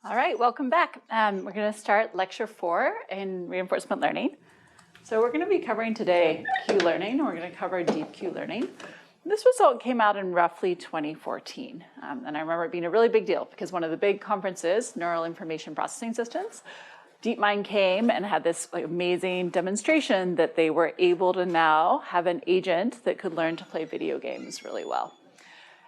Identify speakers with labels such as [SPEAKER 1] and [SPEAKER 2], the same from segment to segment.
[SPEAKER 1] All right, welcome back. We're going to start lecture 4 in reinforcement learning. So we're going to be covering today Q learning. We're going to cover deep Q learning. This result came out in roughly 2014. And I remember it being a really big deal because one of the big conferences, Neural Information Processing Systems, DeepMind came and had this amazing demonstration that they were able to now have an agent that could learn to play video games really well.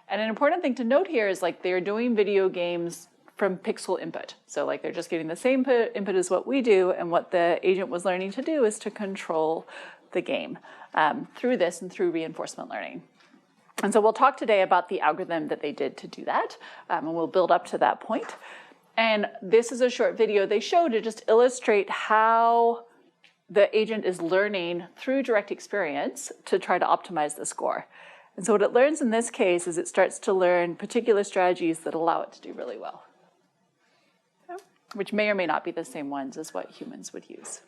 [SPEAKER 1] And an important thing to note here is they're doing video games from pixel input. So they're just getting the same input as what we do, and what the agent was learning to do is to control the game through this and through reinforcement learning. And so we'll talk today about the algorithm that they did to do that, and we'll build up to that point. And this is a short video they show to just illustrate how the agent is learning through direct experience to try to optimize the score. And so what it learns in this case is it starts to learn particular strategies that allow it to do really well, which may or may not be the same ones as what humans would use.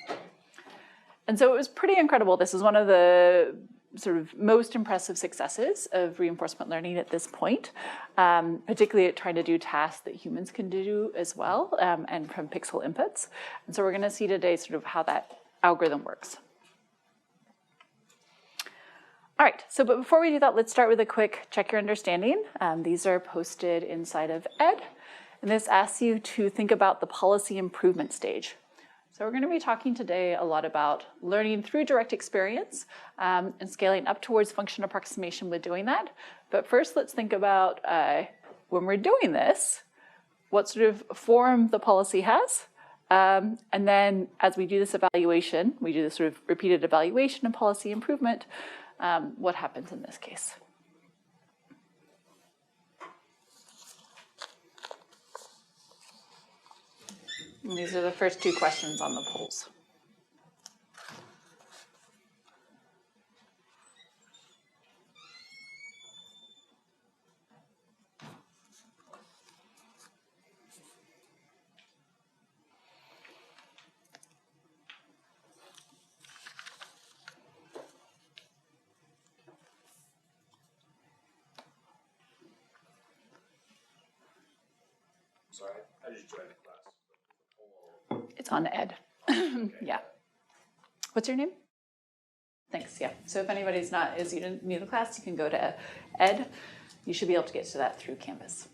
[SPEAKER 1] And so it was pretty incredible. This is one of the sort of most impressive successes of reinforcement learning at this point, particularly at trying to do tasks that humans can do as well, and from pixel inputs. And so we're going to see today sort of how that algorithm works. All right, but before we do that, let's start with a quick check your understanding. These are posted inside of ED. And this asks you to think about the policy improvement stage. So we're going to be talking today a lot about learning through direct experience and scaling up towards function approximation with doing that. But first, let's think about when we're doing this, what sort of form the policy has. And then as we do this evaluation, we do this sort of repeated evaluation of policy improvement, what happens in this case. And these are the first two questions on the polls.
[SPEAKER 2] Sorry, I just joined the class.
[SPEAKER 1] It's on Ed. Yeah. What's your name? Thanks, yeah. So if anybody's is new to the class, you can go to Ed. You should be able to get to that through Canvas.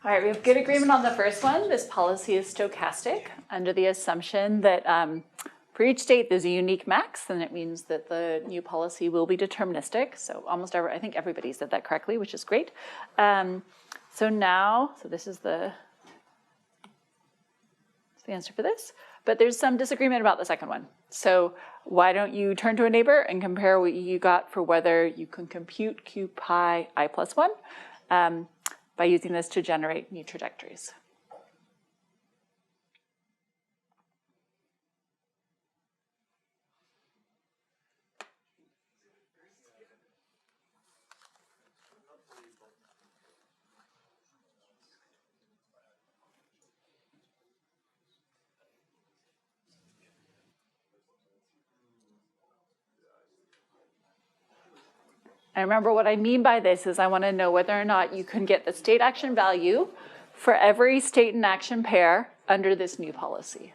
[SPEAKER 1] All right, we have good agreement on the first one. This policy is stochastic under the assumption that for each state there's a unique max, and it means that the new policy will be deterministic. So I think everybody said that correctly, which is great. So this is the answer for this. But there's some disagreement about the second one. So why don't you turn to a neighbor and compare what you got for whether you can compute Q pi I plus 1 by using this to generate new trajectories. And remember, what I mean by this is I want to know whether or not you can get the state action value for every state and action pair under this new policy.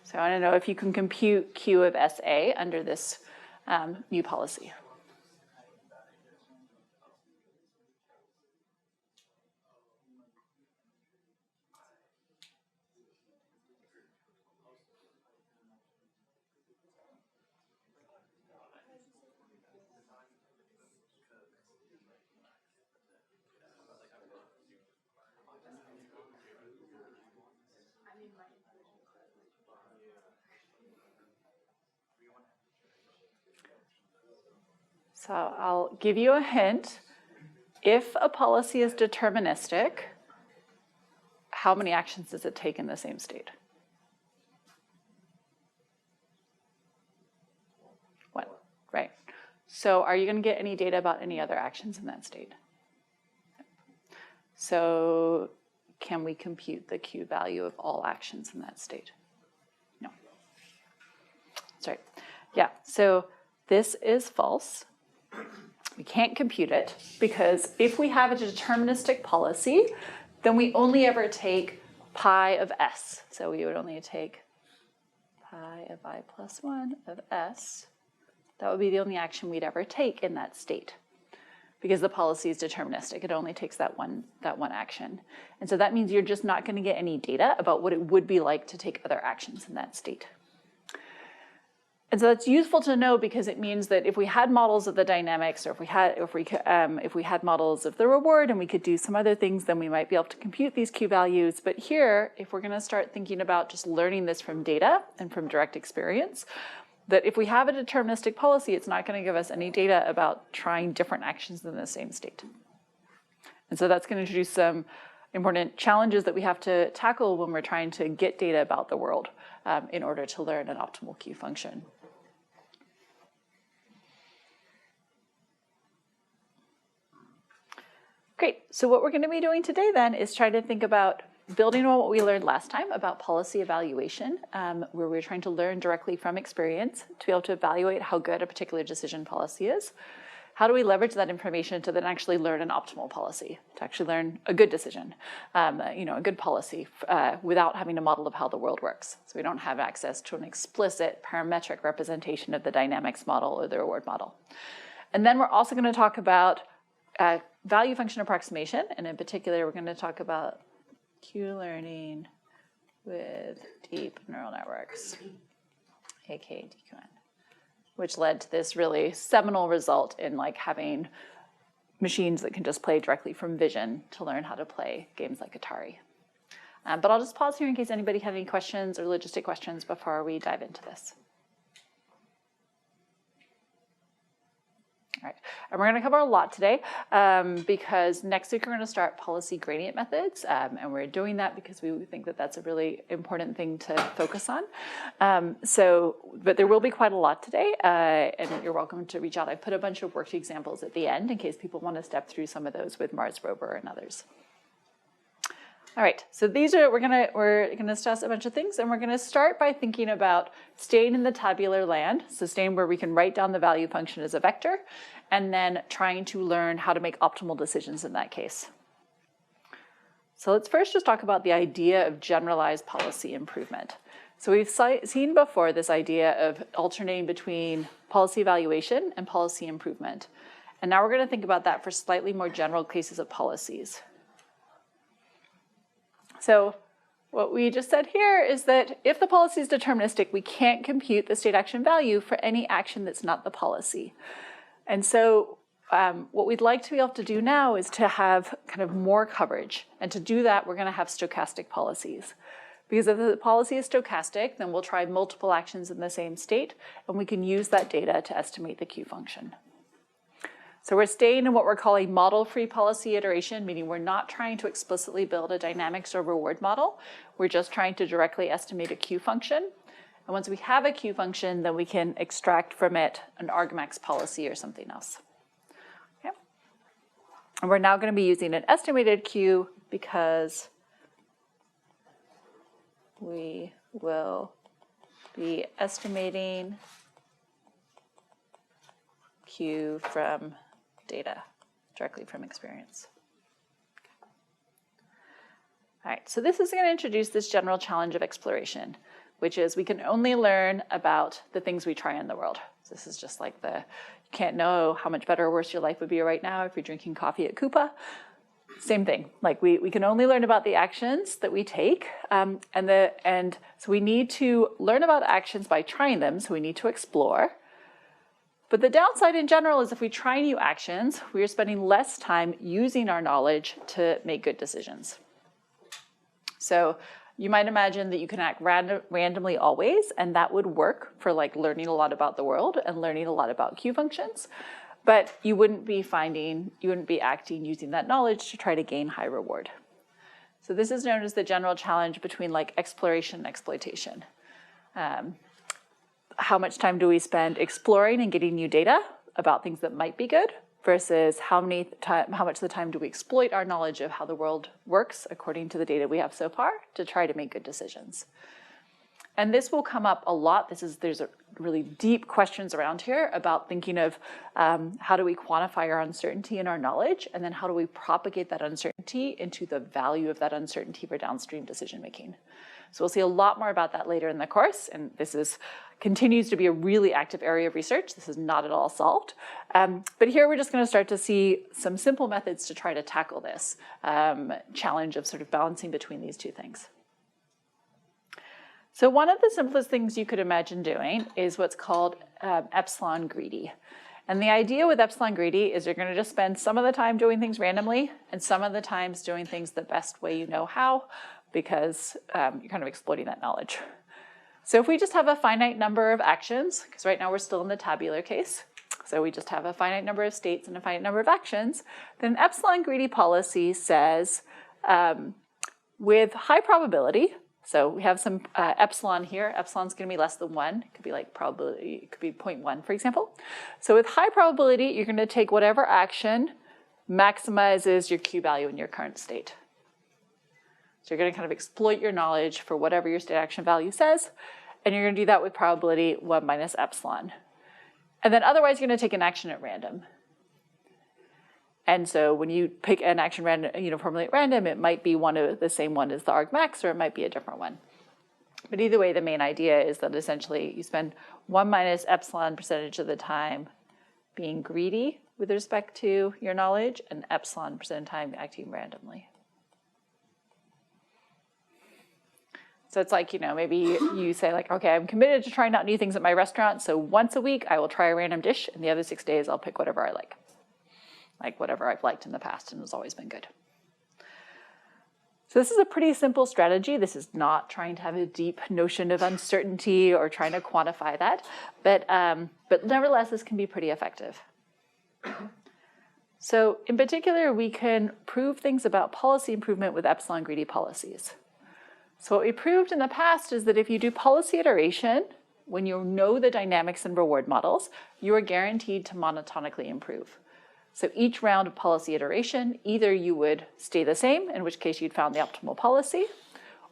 [SPEAKER 1] So I want to know if you can compute Q of SA under this new policy. So I'll give you a hint. If a policy is deterministic, how many actions does it take in the same state? One, right. So are you going to get any data about any other actions in that state? So can we compute the Q value of all actions in that state? No. That's right. Yeah, so this is false. We can't compute it because if we have a deterministic policy, then we only ever take pi of s. So we would only take pi of I plus 1 of s. That would be the only action we'd ever take in that state. Because the policy is deterministic, it only takes that one action. And so that means you're just not going to get any data about what it would be like to take other actions in that state. And so that's useful to know because it means that if we had models of the dynamics, or if we had models of the reward, and we could do some other things, then we might be able to compute these Q values. But here, if we're going to start thinking about just learning this from data and from direct experience, that if we have a deterministic policy, it's not going to give us any data about trying different actions in the same state. And so that's going to introduce some important challenges that we have to tackle when we're trying to get data about the world in order to learn an optimal Q function. Great, so what we're going to be doing today then is try to think about building on what we learned last time about policy evaluation, where we're trying to learn directly from experience to be able to evaluate how good a particular decision policy is. How do we leverage that information to then actually learn an optimal policy, to actually learn a good decision, a good policy without having a model of how the world works. So we don't have access to an explicit parametric representation of the dynamics model or the reward model. And then we're also going to talk about value function approximation, and in particular, we're going to talk about Q learning with deep neural networks, aka DQN, which led to this really seminal result in having machines that can just play directly from vision to learn how to play games like Atari. But I'll just pause here in case anybody had any questions or logistic questions before we dive into this. All right, and we're going to cover a lot today because next week we're going to start policy gradient methods, and we're doing that because we think that that's a really important thing to focus on. But there will be quite a lot today, and you're welcome to reach out. I put a bunch of worked examples at the end in case people want to step through some of those with Mars rover and others. All right, so we're gonna discuss a bunch of things, and we're gonna start by thinking about staying in the tabular land, so staying where we can write down the value function as a vector, and then trying to learn how to make optimal decisions in that case. So let's first just talk about the idea of generalized policy improvement. So we've seen before this idea of alternating between policy evaluation and policy improvement. And now we're gonna think about that for slightly more general cases of policies. So what we just said here is that if the policy is deterministic, we can't compute the state action value for any action that's not the policy. And so what we'd like to be able to do now is to have kind of more coverage. And to do that, we're going to have stochastic policies. Because if the policy is stochastic, then we'll try multiple actions in the same state, and we can use that data to estimate the Q function. So we're staying in what we're calling model-free policy iteration, meaning we're not trying to explicitly build a dynamics or reward model. We're just trying to directly estimate a Q function. And once we have a Q function, then we can extract from it an argmax policy or something else. Okay. And we're now going to be using an estimated Q because we will be estimating Q from data, directly from experience. All right, so this is going to introduce this general challenge of exploration, which is we can only learn about the things we try in the world. So this is just like you can't know how much better or worse your life would be right now if you're drinking coffee at Coupa. Same thing, we can only learn about the actions that we take, and so we need to learn about actions by trying them, so we need to explore. But the downside in general is if we try new actions, we are spending less time using our knowledge to make good decisions. So you might imagine that you can act randomly always, and that would work for learning a lot about the world and learning a lot about Q functions. but you wouldn't be acting using that knowledge to try to gain high reward. So this is known as the general challenge between like exploration and exploitation. How much time do we spend exploring and getting new data about things that might be good versus how much of the time do we exploit our knowledge of how the world works according to the data we have so far to try to make good decisions. And this will come up a lot. There's a really deep questions around here about thinking of how do we quantify our uncertainty in our knowledge, and then how do we propagate that uncertainty into the value of that uncertainty for downstream decision making. So we'll see a lot more about that later in the course, and this continues to be a really active area of research. This is not at all solved. But here we're just going to start to see some simple methods to try to tackle this challenge of sort of balancing between these two things. So one of the simplest things you could imagine doing is what's called Epsilon-greedy. And the idea with Epsilon-greedy is you're going to just spend some of the time doing things randomly and some of the times doing things the best way you know how, because you're kind of exploiting that knowledge. So if we just have a finite number of actions, because right now we're still in the tabular case, so we just have a finite number of states and a finite number of actions, then Epsilon-greedy policy says with high probability, so we have some epsilon here. Epsilon's going to be less than 1. It could be like probability, it could be 0.1, for example. So with high probability, you're going to take whatever action maximizes your Q value in your current state. So you're going to kind of exploit your knowledge for whatever your state action value says, and you're going to do that with probability 1 minus epsilon. And then otherwise, you're going to take an action at random. And so when you pick an action uniformly at random, it might be the same one as the argmax, or it might be a different one. But either way, the main idea is that essentially you spend 1 minus epsilon percentage of the time being greedy with respect to your knowledge, and epsilon percent of the time acting randomly. So it's like, maybe you say like, okay, I'm committed to trying out new things at my restaurant, so once a week I will try a random dish, and the other 6 days I'll pick whatever I like whatever I've liked in the past and has always been good. So this is a pretty simple strategy. This is not trying to have a deep notion of uncertainty or trying to quantify that, but nevertheless, this can be pretty effective. So in particular, we can prove things about policy improvement with epsilon-greedy policies. So what we proved in the past is that if you do policy iteration, when you know the dynamics and reward models, you are guaranteed to monotonically improve. So each round of policy iteration, either you would stay the same, in which case you'd found the optimal policy,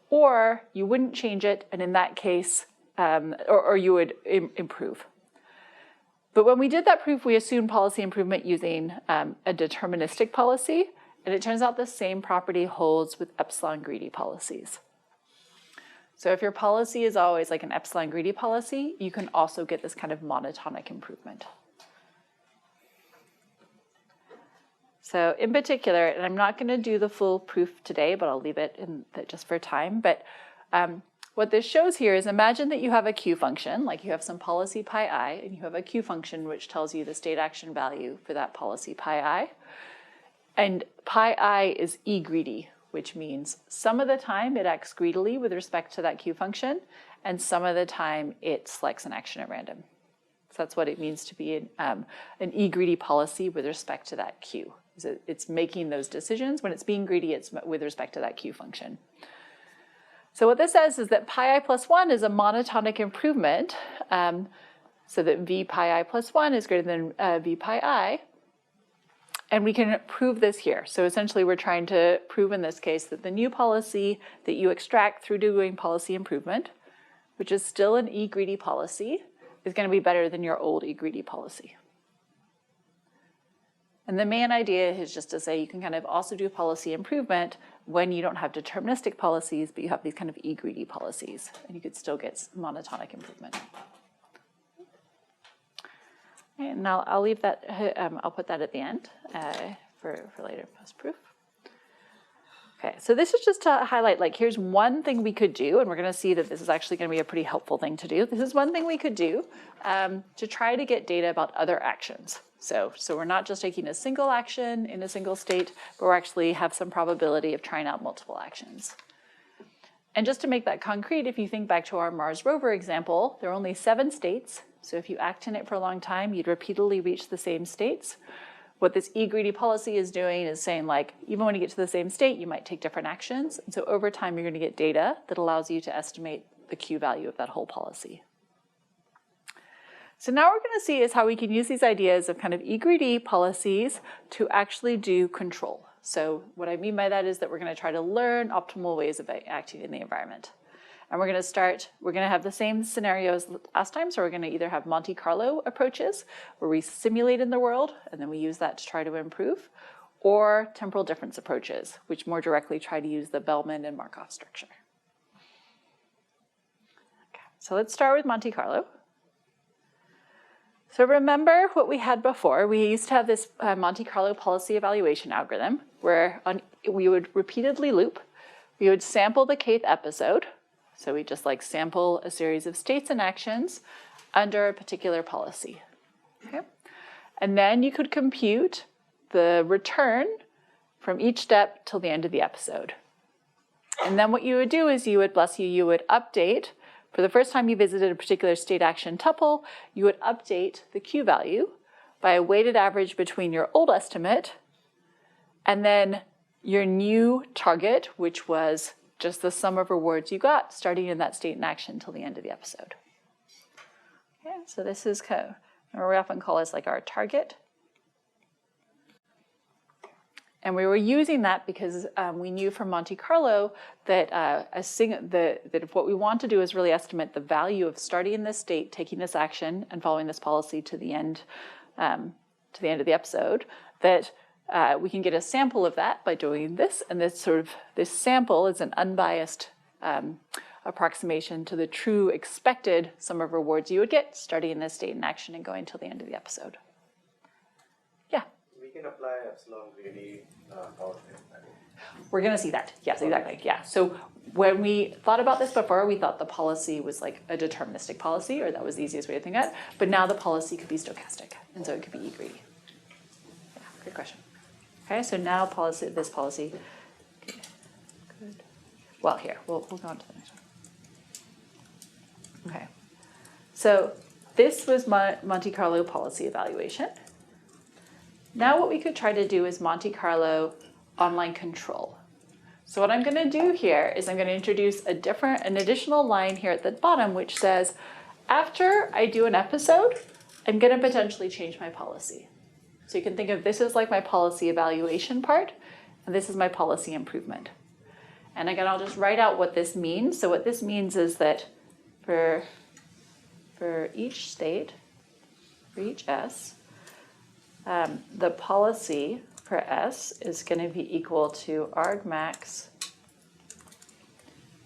[SPEAKER 1] or you wouldn't change it, and in that case, or you would improve. But when we did that proof, we assumed policy improvement using a deterministic policy, and it turns out the same property holds with epsilon-greedy policies. So if your policy is always like an epsilon-greedy policy, you can also get this kind of monotonic improvement. So in particular, and I'm not going to do the full proof today, but I'll leave it in just for time. But what this shows here is imagine that you have a Q function, like you have some policy pi I, and you have a Q function which tells you the state action value for that policy pi I. And pi I is E-greedy, which means some of the time it acts greedily with respect to that Q function, and some of the time it selects an action at random. So that's what it means to be an E-greedy policy with respect to that Q. It's making those decisions. When it's being greedy, it's with respect to that Q function. So what this says is that pi I plus 1 is a monotonic improvement, so that v pi I plus 1 is greater than v pi I. And we can prove this here. So essentially, we're trying to prove in this case that the new policy that you extract through doing policy improvement, which is still an E-greedy policy, is going to be better than your old E-greedy policy. And the main idea is just to say you can kind of also do policy improvement when you don't have deterministic policies, but you have these kind of E-greedy policies, and you could still get monotonic improvement. And I'll leave that, I'll put that at the end for later post-proof. Okay, so this is just to highlight, like, here's one thing we could do, and we're going to see that this is actually going to be a pretty helpful thing to do. This is one thing we could do to try to get data about other actions. So we're not just taking a single action in a single state, but we actually have some probability of trying out multiple actions. And just to make that concrete, if you think back to our Mars rover example, there are only 7 states, So if you act in it for a long time, you'd repeatedly reach the same states. What this E-greedy policy is doing is saying, like, even when you get to the same state, you might take different actions. And so over time, you're going to get data that allows you to estimate the Q value of that whole policy. So now what we're going to see is how we can use these ideas of kind of E-greedy policies to actually do control. So what I mean by that is that we're going to try to learn optimal ways of acting in the environment. And we're going to have the same scenario as last time. So we're going to either have Monte Carlo approaches, where we simulate in the world, and then we use that to try to improve, or temporal difference approaches, which more directly try to use the Bellman and Markov structure. Okay, so let's start with Monte Carlo. So remember what we had before. We used to have this Monte Carlo policy evaluation algorithm where we would repeatedly loop. We would sample the kth episode. So we just like sample a series of states and actions under a particular policy. Okay? And then you could compute the return from each step till the end of the episode. And then what you would do is you would update. For the first time you visited a particular state action tuple, you would update the Q value by a weighted average between your old estimate and then your new target, which was just the sum of rewards you got starting in that state in action till the end of the episode. Okay, so this is kind of, we often call this like our target. And we were using that because we knew from Monte Carlo that, that what we want to do is really estimate the value of starting in this state, taking this action, and following this policy to the end of the episode. That we can get a sample of that by doing this, and this sample is an unbiased approximation to the true expected sum of rewards you would get starting in this state in action and going till the end of the episode. Yeah.
[SPEAKER 2] We can apply Epsilon-greedy powertrain.
[SPEAKER 1] We're going to see that. Yes, exactly. Yeah. So when we thought about this before, we thought the policy was like a deterministic policy, or that was the easiest way to think of it. But now the policy could be stochastic, and so it could be E-greedy. Yeah, good question. Okay, so now this policy. Okay, good. Well, here, we'll go on to the next one. Okay. So this was Monte Carlo policy evaluation. Now what we could try to do is Monte Carlo online control. So what I'm going to do here is I'm going to introduce an additional line here at the bottom which says, after I do an episode, I'm going to potentially change my policy. So you can think of this as like my policy evaluation part, and this is my policy improvement. And again, I'll just write out what this means. So what this means is that for each state, for each S, the policy for S is going to be equal to argmax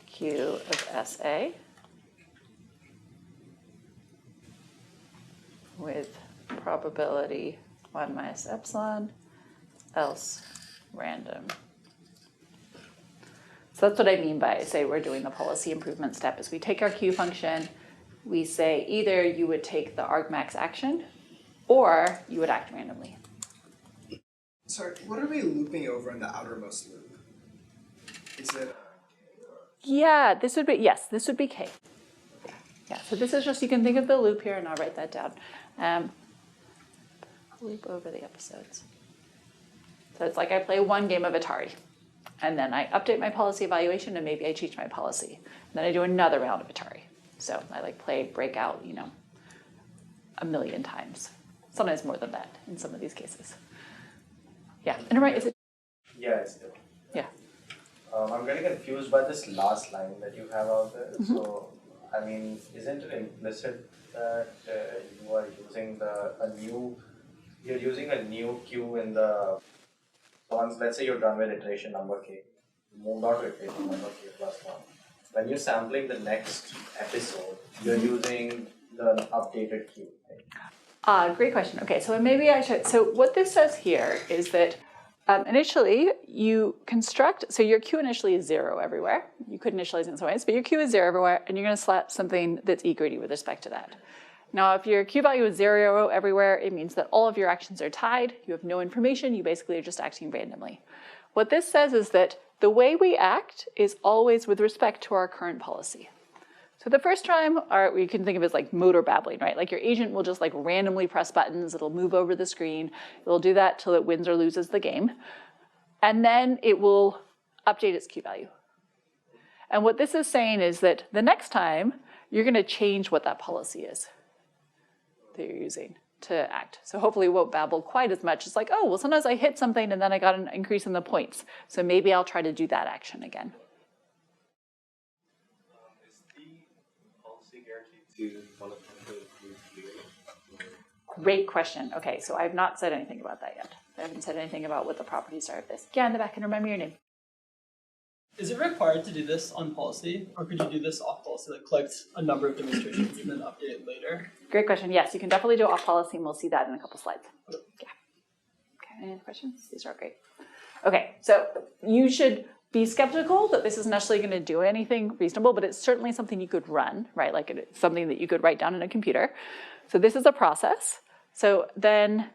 [SPEAKER 1] Q of SA with probability 1 minus epsilon, else random. So that's what I mean by say we're doing the policy improvement step is we take our Q function, we say either you would take the argmax action or you would act randomly.
[SPEAKER 3] Sorry, what are we looping over in the outermost loop? Is it
[SPEAKER 1] Yeah, this would be K. Yeah, so this is just, you can think of the loop here, and I'll write that down. Loop over the episodes. So it's like I play one game of Atari, and then I update my policy evaluation, and maybe I change my policy. And then I do another round of Atari. So I like play Breakout, 1,000,000 times. Sometimes more than that in some of these cases. Yeah, and right, is it?
[SPEAKER 2] Yeah, it's there.
[SPEAKER 1] Yeah.
[SPEAKER 2] I'm getting confused by this last line that you have out there. Mm-hmm. So, I mean, isn't it implicit that you are using you're using a new Q in the, once, let's say you're done with iteration number K, moved on to iteration number K plus 1. When you're sampling the next episode, you're using the updated Q, right?
[SPEAKER 1] Great question. Okay, so maybe I should, so what this says here is that initially you construct, so your Q initially is 0 everywhere. You could initialize it in some ways, but your Q is 0 everywhere, and you're going to slap something that's E-greedy with respect to that. Now, if your Q value is 0 everywhere, it means that all of your actions are tied. You have no information. You basically are just acting randomly. What this says is that the way we act is always with respect to our current policy. So the first time, we can think of it as like motor babbling, right? Like your agent will just like randomly press buttons. It'll move over the screen. It'll do that till it wins or loses the game. And then it will update its Q value. And what this is saying is that the next time, you're going to change what that policy is that you're using to act. So hopefully it won't babble quite as much. It's like, oh, well, sometimes I hit something and then I got an increase in the points. So maybe I'll try to do that action again.
[SPEAKER 2] Is the policy guaranteed to one of the
[SPEAKER 1] Great question. Okay, so I've not said anything about that yet. I haven't said anything about what the properties are of this. Yeah, in the back, and remember your name.
[SPEAKER 4] Is it required to do this on policy, or could you do this off policy, like collect a number of demonstrations and then update it later?
[SPEAKER 1] Great question. Yes, you can definitely do off policy, and we'll see that in a couple slides. Yeah. Okay, any other questions? These are great. Okay, so you should be skeptical that this is necessarily going to do anything reasonable, but it's certainly something you could run, right? Like it's something that you could write down in a computer. So this is a process. So then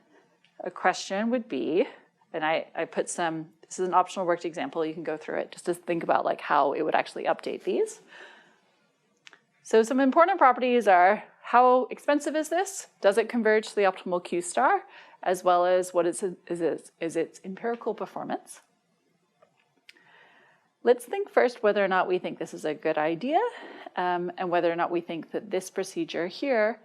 [SPEAKER 1] a question would be, and I put some, this is an optional worked example, you can go through it just to think about like how it would actually update these. So some important properties are, how expensive is this? Does it converge to the optimal Q star? As well as what is its empirical performance? Let's think first whether or not we think this is a good idea, and whether or not we think that this procedure here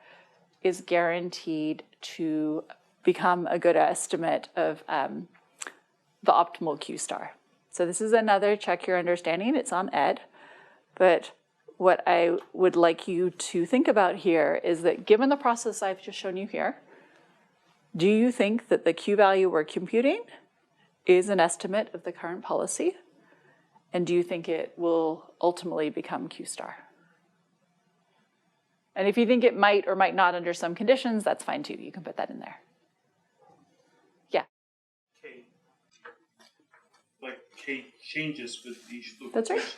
[SPEAKER 1] is guaranteed to become a good estimate of the optimal Q star. So this is another check your understanding. It's on Ed. But what I would like you to think about here is that given the process I've just shown you here, do you think that the Q value we're computing is an estimate of the current policy? And do you think it will ultimately become Q star? And if you think it might or might not under some conditions, that's fine too. You can put that in there. Yeah.
[SPEAKER 5] K. Like K changes with each loop.
[SPEAKER 1] That's right.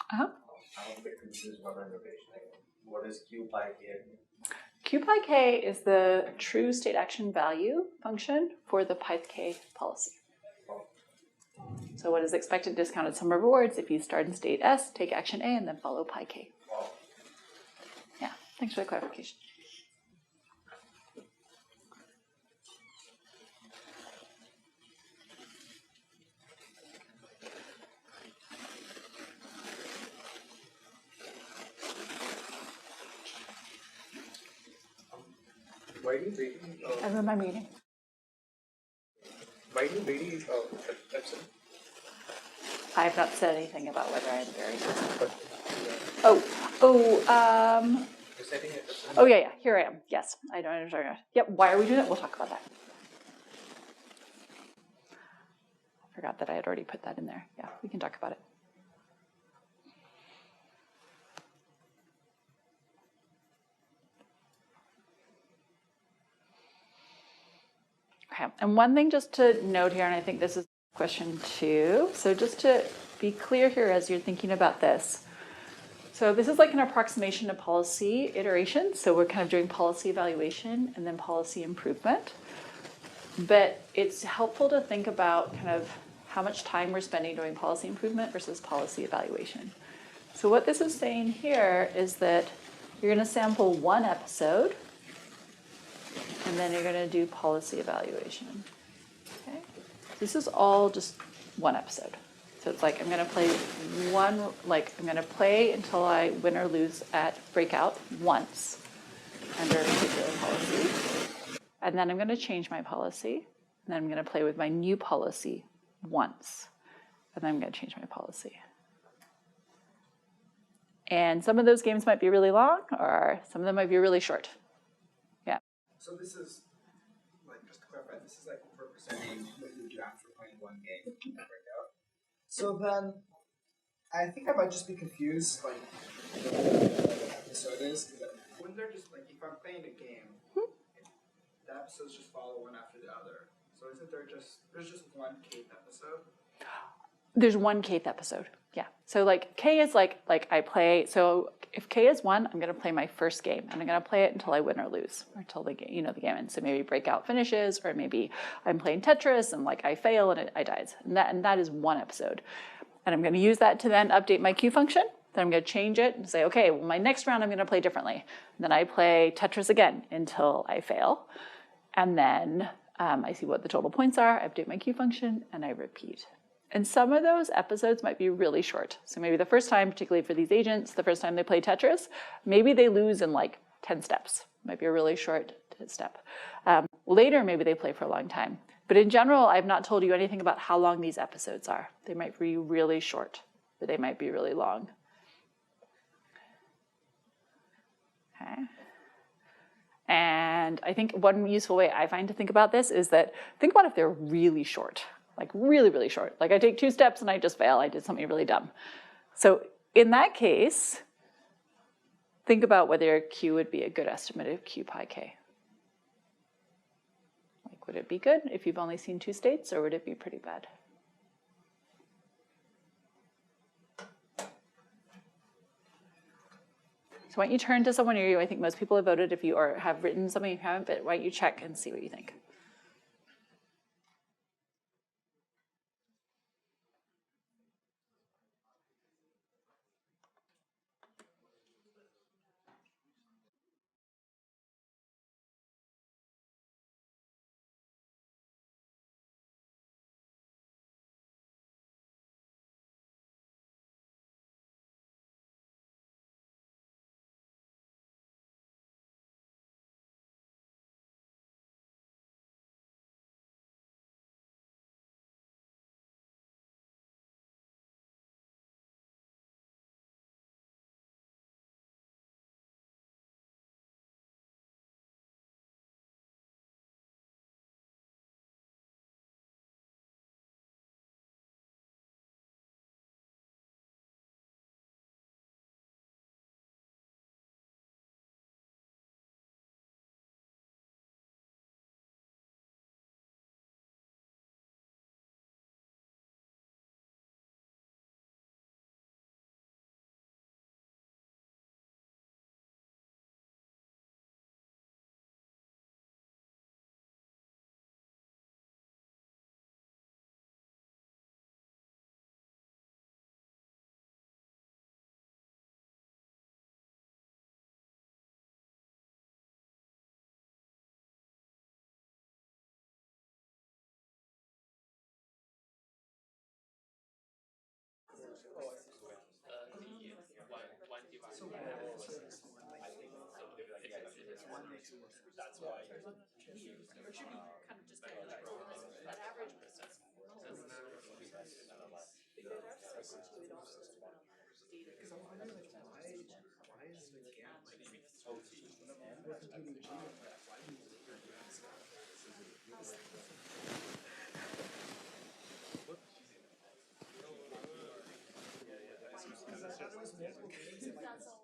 [SPEAKER 1] Uh-huh.
[SPEAKER 2] I'm a bit confused about the notation. What is Q pi k?
[SPEAKER 1] Q pi k is the true state action value function for the pi k policy. So what is expected discounted sum of rewards if you start in state S, take action A, and then follow pi k. Yeah, thanks for the clarification.
[SPEAKER 3] Why do you reading?
[SPEAKER 1] I remember my meeting.
[SPEAKER 3] Why do you reading Epsilon?
[SPEAKER 1] I have not said anything about whether I'm very.
[SPEAKER 3] But,
[SPEAKER 2] You're setting it Epsilon.
[SPEAKER 1] Oh yeah, here I am. Yes, I don't understand. Yep. Why are we doing it? We'll talk about that. I forgot that I had already put that in there. Yeah, we can talk about it. Okay, and one thing just to note here, and I think this is question 2. So just to be clear here as you're thinking about this. So this is like an approximation to policy iteration. So we're kind of doing policy evaluation and then policy improvement. But it's helpful to think about kind of how much time we're spending doing policy improvement versus policy evaluation. So what this is saying here is that you're going to sample one episode, and then you're going to do policy evaluation. Okay? This is all just one episode. So it's like I'm going to play I'm going to play until I win or lose at breakout once under a particular policy. And then I'm going to change my policy. And then I'm going to play with my new policy once. And then I'm going to change my policy. And some of those games might be really long, or some of them might be really short. Yeah.
[SPEAKER 3] so this is, like, just to clarify, this is like representing what you would do after playing one game at breakout. So then, I think I might just be confused, like, what the episode is, because when they're just, like, if I'm playing a game, the episodes just follow one after the other. So isn't there's just one Kate episode?
[SPEAKER 1] There's one kth episode. Yeah. So like K is like I play. So if K is 1, I'm gonna play my first game, and I'm gonna play it until I win or lose, or until the game, the game ends. So maybe breakout finishes, or maybe I'm playing Tetris and like I fail and I dies. And that is 1 episode. And I'm gonna use that to then update my queue function. Then I'm gonna change it and say, okay, well my next round I'm gonna play differently. And then I play Tetris again until I fail, and then I see what the total points are. I update my queue function, and I repeat. And some of those episodes might be really short. So maybe the first time, particularly for these agents, the first time they play Tetris, maybe they lose in like 10 steps. Might be a really short step. Later, maybe they play for a long time. But in general, I've not told you anything about how long these episodes are. They might be really short, but they might be really long. Okay. And I think one useful way I find to think about this is that think about if they're really short. Like really, really short. Like I take 2 steps and I just fail. I did something really dumb. So in that case, think about whether Q would be a good estimate of Q pi k. Like would it be good if you've only seen 2 states, or would it be pretty bad? So why don't you turn to someone near you? I think most people have voted. If you or have written something you haven't, but why don't you check and see what you think?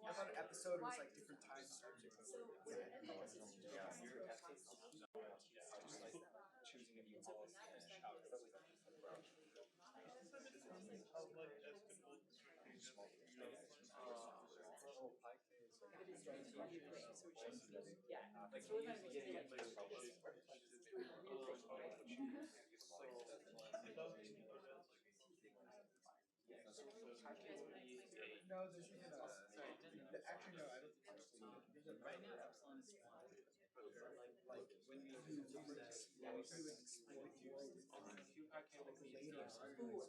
[SPEAKER 3] I thought an episode was like different times. No, there's even a. Actually, no, I don't think so. There's a right now Epsilon is like when you explore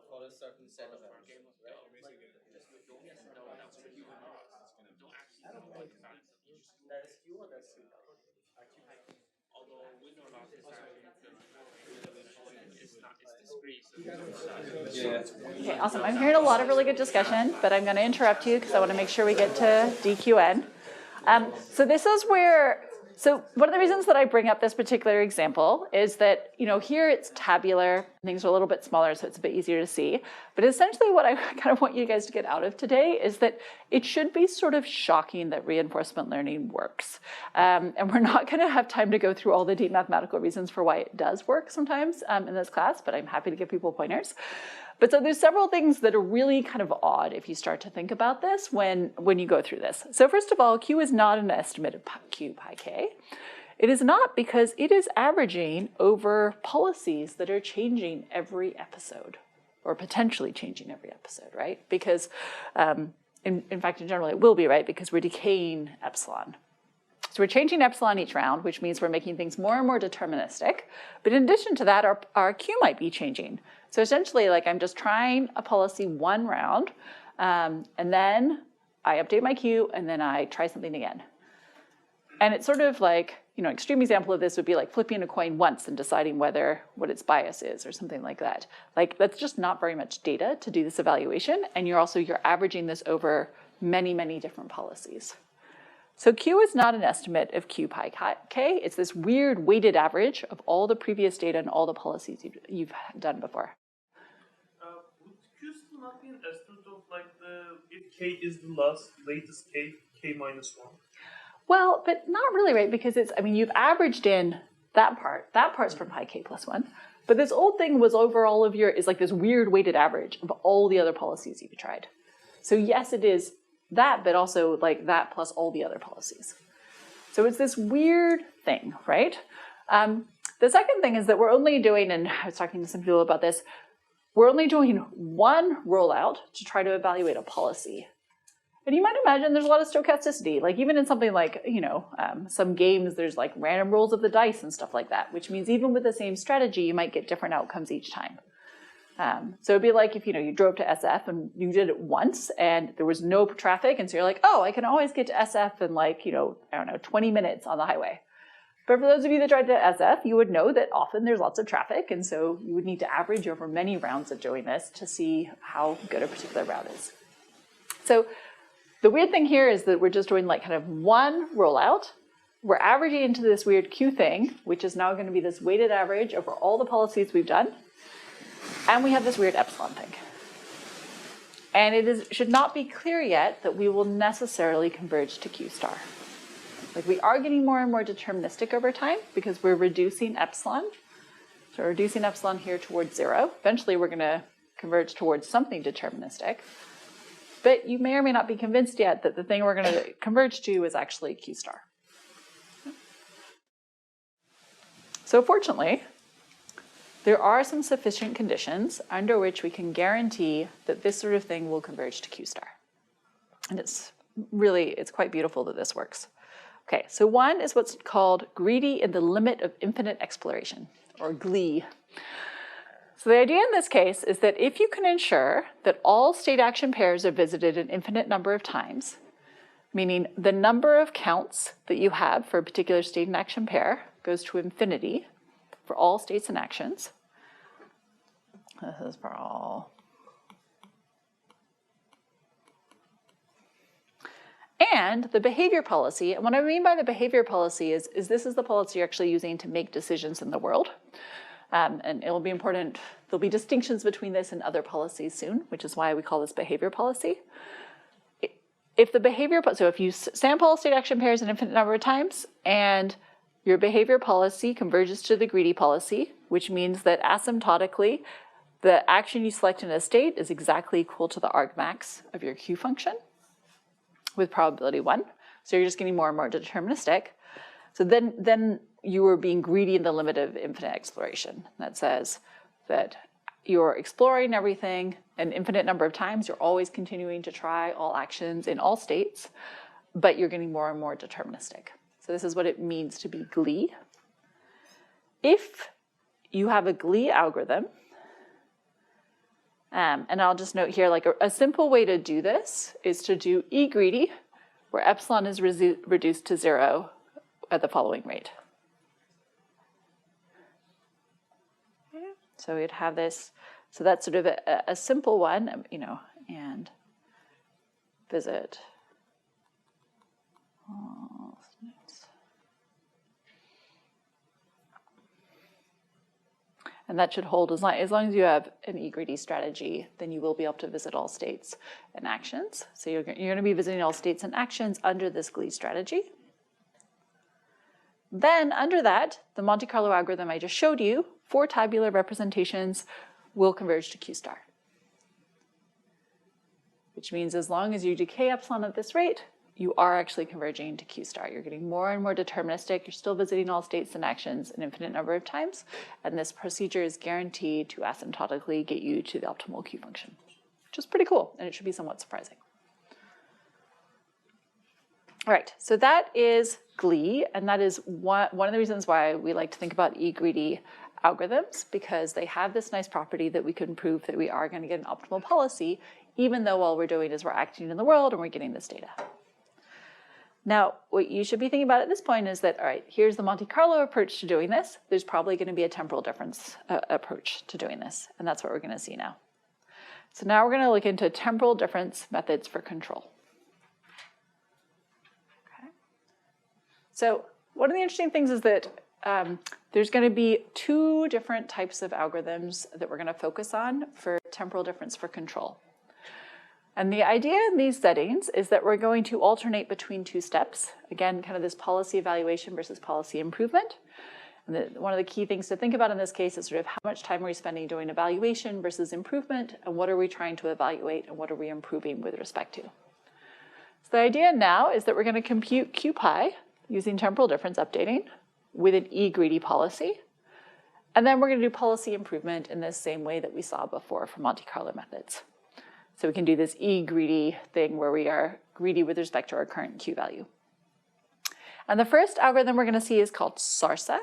[SPEAKER 2] For a certain set of episodes, right?
[SPEAKER 4] That is Q1, that's Q.
[SPEAKER 6] Although we know not it's discrete.
[SPEAKER 1] Okay, awesome. I'm hearing a lot of really good discussion, but I'm going to interrupt you because I want to make sure we get to DQN. So this is where, so one of the reasons that I bring up this particular example is that, here it's tabular, things are a little bit smaller, so it's a bit easier to see. But essentially what I kind of want you guys to get out of today is that it should be sort of shocking that reinforcement learning works. And we're not going to have time to go through all the deep mathematical reasons for why it does work sometimes in this class, but I'm happy to give people pointers. But so there's several things that are really kind of odd if you start to think about this when you go through this. So first of all, Q is not an estimate of Q pi k. It is not because it is averaging over policies that are changing every episode, or potentially changing every episode, right? Because, in fact, in general, it will be, right? Because we're decaying epsilon. So we're changing epsilon each round, which means we're making things more and more deterministic. But in addition to that, our Q might be changing. So essentially, like I'm just trying a policy one round, and then I update my Q, and then I try something again. And it's sort of like, extreme example of this would be like flipping a coin once and deciding what its bias is or something like that. Like that's just not very much data to do this evaluation. And you're averaging this over many, many different policies. So Q is not an estimate of Q pi k. It's this weird weighted average of all the previous data and all the policies you've done before.
[SPEAKER 5] Would Q still not be an estimate of like if K is the latest K minus 1?
[SPEAKER 1] Well, but not really, right? Because you've averaged in that part. That part's from pi k plus 1. But this old thing was over all of is like this weird weighted average of all the other policies you've tried. So yes, it is that, but also like that plus all the other policies. So it's this weird thing, right? The second thing is that we're only doing, and I was talking to some people about this, we're only doing one rollout to try to evaluate a policy. And you might imagine there's a lot of stochasticity, like even in something like, some games, there's like random rolls of the dice and stuff like that, which means even with the same strategy, you might get different outcomes each time. So it'd be like if, you drove to SF and you did it once and there was no traffic. And so you're like, oh, I can always get to SF in 20 minutes on the highway. But for those of you that drive to SF, you would know that often there's lots of traffic. And so you would need to average over many rounds of doing this to see how good a particular route is. So the weird thing here is that we're just doing like kind of one rollout. We're averaging into this weird Q thing, which is now going to be this weighted average over all the policies we've done. And we have this weird epsilon thing. And it should not be clear yet that we will necessarily converge to Q star. Like we are getting more and more deterministic over time because we're reducing epsilon. So we're reducing epsilon here towards 0. Eventually we're going to converge towards something deterministic. But you may or may not be convinced yet that the thing we're going to converge to is actually Q star. So fortunately, there are some sufficient conditions under which we can guarantee that this sort of thing will converge to Q star. And it's quite beautiful that this works. Okay, so one is what's called greedy in the limit of infinite exploration, or GLIE. So the idea in this case is that if you can ensure that all state action pairs are visited an infinite number of times, meaning the number of counts that you have for a particular state and action pair goes to infinity for all states and actions. This is for all. And the behavior policy, and what I mean by the behavior policy is this is the policy you're actually using to make decisions in the world. And it will be important, there'll be distinctions between this and other policies soon, which is why we call this behavior policy. So if you sample state action pairs an infinite number of times, and your behavior policy converges to the greedy policy, which means that asymptotically, the action you select in a state is exactly equal to the argmax of your Q function with probability 1. So you're just getting more and more deterministic. So then you are being greedy in the limit of infinite exploration. That says that you're exploring everything an infinite number of times. You're always continuing to try all actions in all states, but you're getting more and more deterministic. So this is what it means to be GLIE. If you have a GLIE algorithm, and I'll just note here, like a simple way to do this is to do E greedy where epsilon is reduced to 0 at the following rate. Okay. So we'd have this, so that's sort of a simple one, you know, and visit all states. And that should hold as long as you have an E-greedy strategy, then you will be able to visit all states and actions. So you're going to be visiting all states and actions under this GLIE strategy. Then under that, the Monte Carlo algorithm I just showed you, 4 tabular representations will converge to Q star. Which means as long as you decay epsilon at this rate, you are actually converging to Q star. You're getting more and more deterministic. You're still visiting all states and actions an infinite number of times. And this procedure is guaranteed to asymptotically get you to the optimal Q function, which is pretty cool. And it should be somewhat surprising. All right, so that is GLIE. And that is one of the reasons why we like to think about E-greedy algorithms, because they have this nice property that we can prove that we are going to get an optimal policy, even though all we're doing is we're acting in the world and we're getting this data. Now, what you should be thinking about at this point is that, all right, here's the Monte Carlo approach to doing this. There's probably going to be a temporal difference approach to doing this, and that's what we're going to see now. So now we're going to look into temporal difference methods for control. Okay. So one of the interesting things is that there's going to be 2 different types of algorithms that we're going to focus on for temporal difference for control. And the idea in these settings is that we're going to alternate between 2 steps. Again, kind of this policy evaluation versus policy improvement. And one of the key things to think about in this case is sort of how much time are we spending doing evaluation versus improvement, and what are we trying to evaluate, and what are we improving with respect to. So the idea now is that we're going to compute Q pi using temporal difference updating with an E-greedy policy. And then we're going to do policy improvement in the same way that we saw before for Monte Carlo methods. So we can do this E-greedy thing where we are greedy with respect to our current Q value. And the first algorithm we're going to see is called SARSA.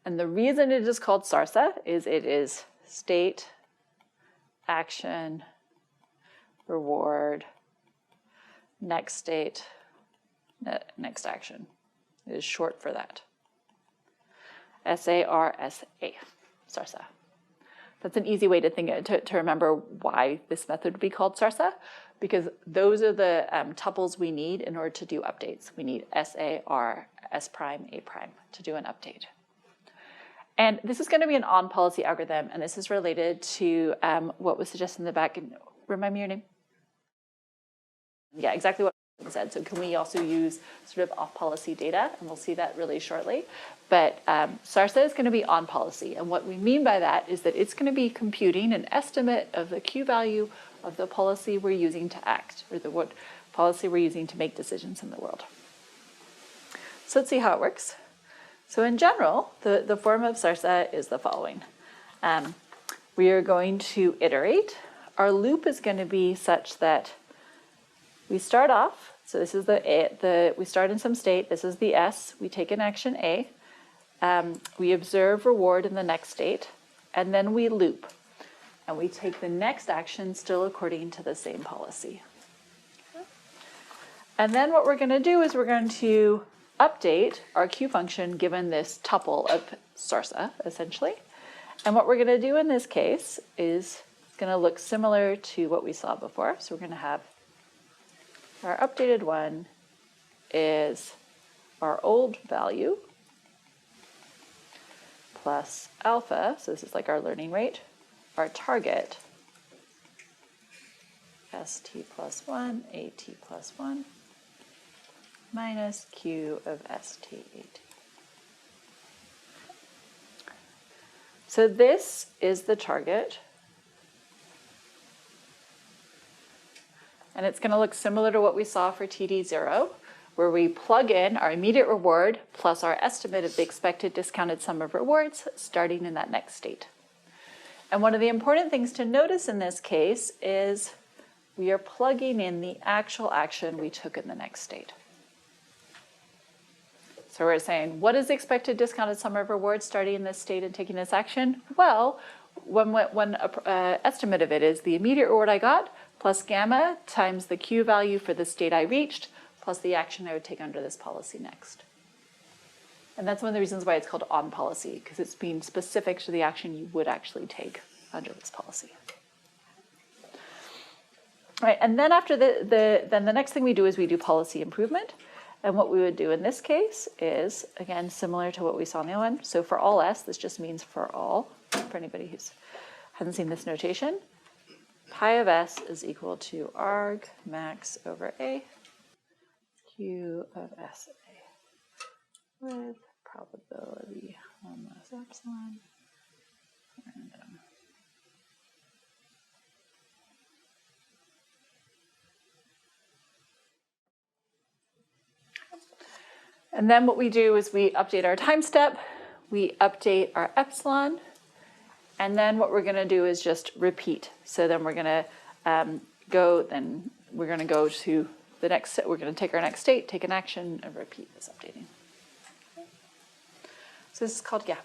[SPEAKER 1] And the reason it is called SARSA is it is state, action, reward, next state, next action. It is short for that. SARSA, SARSA. That's an easy way to to remember why this method would be called SARSA, because those are the tuples we need in order to do updates. We need SAR, S prime, A prime to do an update. And this is going to be an on-policy algorithm, and this is related to what was suggested in the back. Remind me your name? Yeah, exactly what I said. So can we also use sort of off-policy data? And we'll see that really shortly. But SARSA is going to be on policy. And what we mean by that is that it's going to be computing an estimate of the Q value of the policy we're using to act, or what policy we're using to make decisions in the world. So let's see how it works. So in general, the form of SARSA is the following. We are going to iterate. Our loop is going to be such that we start off, so this is we start in some state, this is the S, we take an action A, we observe reward in the next state, and then we loop. And we take the next action still according to the same policy. Okay. And then what we're going to do is we're going to update our Q function given this tuple of SARSA, essentially. And what we're going to do in this case is it's going to look similar to what we saw before. So we're going to have our updated one is our old value plus alpha, so this is like our learning rate, our target, st plus 1, at plus 1, minus q of st at. So this is the target. And it's going to look similar to what we saw for TD0, where we plug in our immediate reward plus our estimate of the expected discounted sum of rewards starting in that next state. And one of the important things to notice in this case is we are plugging in the actual action we took in the next state. So we're saying, what is the expected discounted sum of rewards starting in this state and taking this action? Well, one estimate of it is the immediate reward I got plus gamma times the Q value for the state I reached plus the action I would take under this policy next. And that's one of the reasons why it's called on policy, because it's being specific to the action you would actually take under this policy. All right, and then after then the next thing we do is we do policy improvement. And what we would do in this case is, again, similar to what we saw in the other one. So for all S, this just means for all, for anybody who hasn't seen this notation. Pi of S is equal to arg max over A, Q of SA, with probability 1 less epsilon, random. And then what we do is we update our time step, we update our epsilon, and then what we're going to do is just repeat. So then we're going to go to the next, we're going to take our next state, take an action, and repeat this updating. Okay. So this is called, yeah.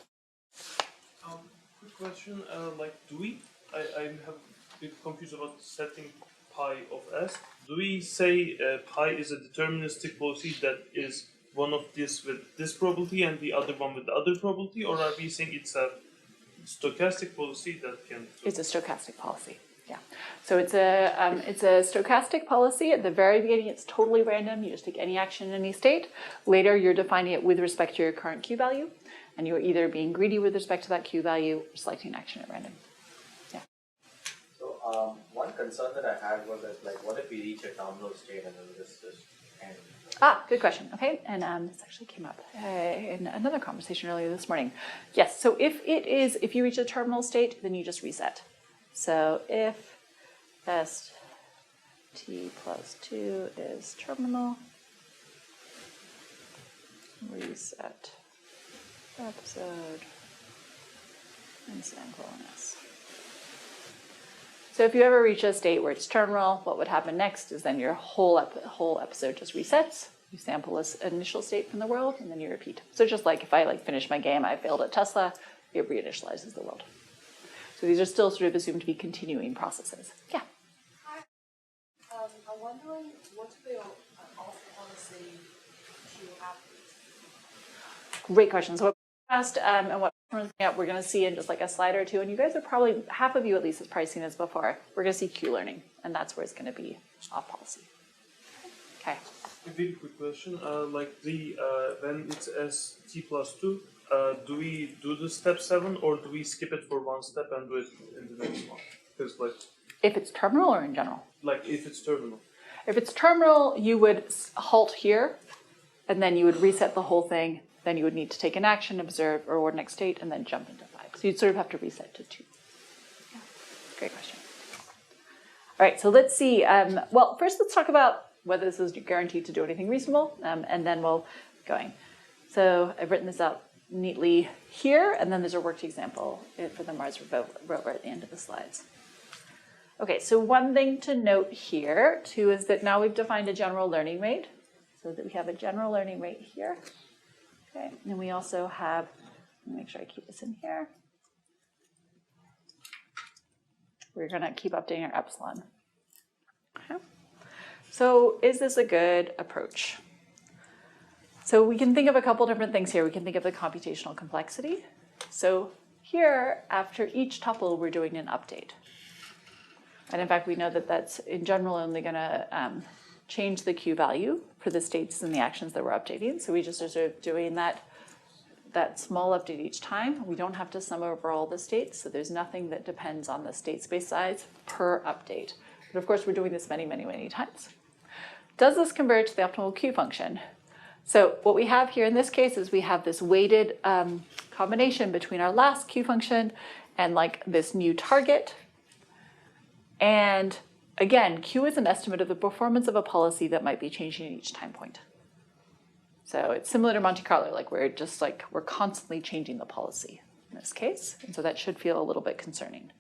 [SPEAKER 5] Quick question, I have a bit confused about setting pi of S. Do we say pi is a deterministic policy that is one of this with this probability and the other one with the other probability, or are we saying it's a stochastic policy that can?
[SPEAKER 1] It's a stochastic policy, yeah. So it's a stochastic policy. At the very beginning, it's totally random. You just take any action in any state. Later, you're defining it with respect to your current Q value, and you're either being greedy with respect to that Q value or selecting action at random. Yeah.
[SPEAKER 2] So one concern that I had was that, like, what if we reach a terminal state and then this end?
[SPEAKER 1] Good question. Okay, and this actually came up in another conversation earlier this morning. Yes, so if you reach a terminal state, then you just reset. So if best t plus 2 is terminal, reset episode and sample S. So if you ever reach a state where it's terminal, what would happen next is then your whole episode just resets. You sample this initial state from the world, and then you repeat. So just like if I finish my game, I failed at Tesla, it reinitializes the world. So these are still sort of assumed to be continuing processes. Yeah?
[SPEAKER 7] Hi. I'm wondering what will off policy to happen?
[SPEAKER 1] Great question. So what and what we're going to see in just like a slide or two, and you guys are probably, half of you at least has probably seen this before, we're going to see Q learning, and that's where it's going to be off policy. Okay.
[SPEAKER 5] A very quick question, when it's S t plus 2, do we do the step 7 or do we skip it for one step and do it in the next one? Because
[SPEAKER 1] if it's terminal or in general?
[SPEAKER 5] If it's terminal.
[SPEAKER 1] If it's terminal, you would halt here, and then you would reset the whole thing. Then you would need to take an action, observe, or next state, and then jump into 5. So you'd sort of have to reset to 2. Yeah. Great question. All right, so let's see. Well, first let's talk about whether this is guaranteed to do anything reasonable, and then we'll going. So I've written this out neatly here, and then there's a worked example for the Mars rover at the end of the slides. Okay, so one thing to note here, too, is that now we've defined a general learning rate, so that we have a general learning rate here. Okay, and we also have, let me make sure I keep this in here. We're going to keep updating our epsilon. Okay. So is this a good approach? So we can think of a couple different things here. We can think of the computational complexity. So here, after each tuple, we're doing an update. And in fact, we know that that's in general only going to change the Q value for the states and the actions that we're updating. So we just are sort of doing that small update each time. We don't have to sum over all the states, so there's nothing that depends on the state space size per update. But of course, we're doing this many, many, many times. Does this converge to the optimal Q function? So what we have here in this case is we have this weighted combination between our last Q function and like this new target. And again, Q is an estimate of the performance of a policy that might be changing at each time point. So it's similar to Monte Carlo, like we're constantly changing the policy in this case. And so that should feel a little bit concerning.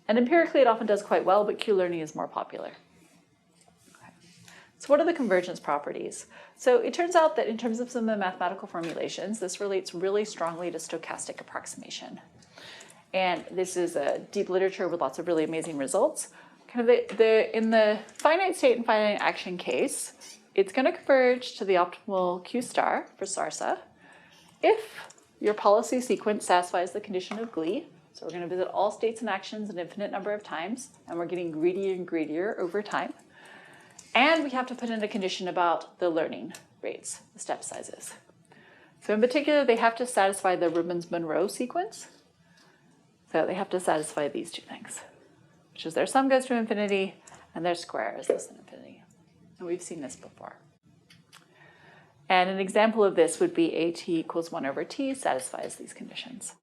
[SPEAKER 1] And empirically, it often does quite well, but Q learning is more popular. Okay. So what are the convergence properties? So it turns out that in terms of some of the mathematical formulations, this relates really strongly to stochastic approximation. And this is a deep literature with lots of really amazing results. Kind of in the finite state and finite action case, it's going to converge to the optimal Q star for SARSA if your policy sequence satisfies the condition of GLIE. So we're going to visit all states and actions an infinite number of times, and we're getting greedier and greedier over time. And we have to put in a condition about the learning rates, the step sizes. So in particular, they have to satisfy the Rubens-Monroe sequence. So they have to satisfy these two things, which is their sum goes to infinity and their square is less than infinity. And we've seen this before. And an example of this would be AT equals 1 over T satisfies these conditions.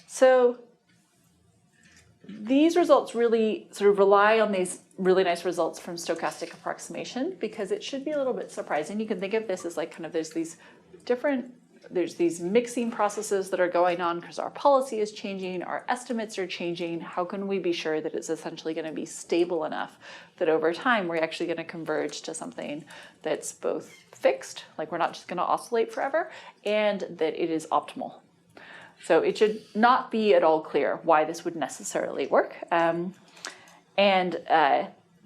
[SPEAKER 1] So these results really sort of rely on these really nice results from stochastic approximation because it should be a little bit surprising. You can think of this as like kind of there's these mixing processes that are going on because our policy is changing, our estimates are changing. How can we be sure that it's essentially going to be stable enough that over time we're actually going to converge to something that's both fixed, like we're not just going to oscillate forever, and that it is optimal. So it should not be at all clear why this would necessarily work.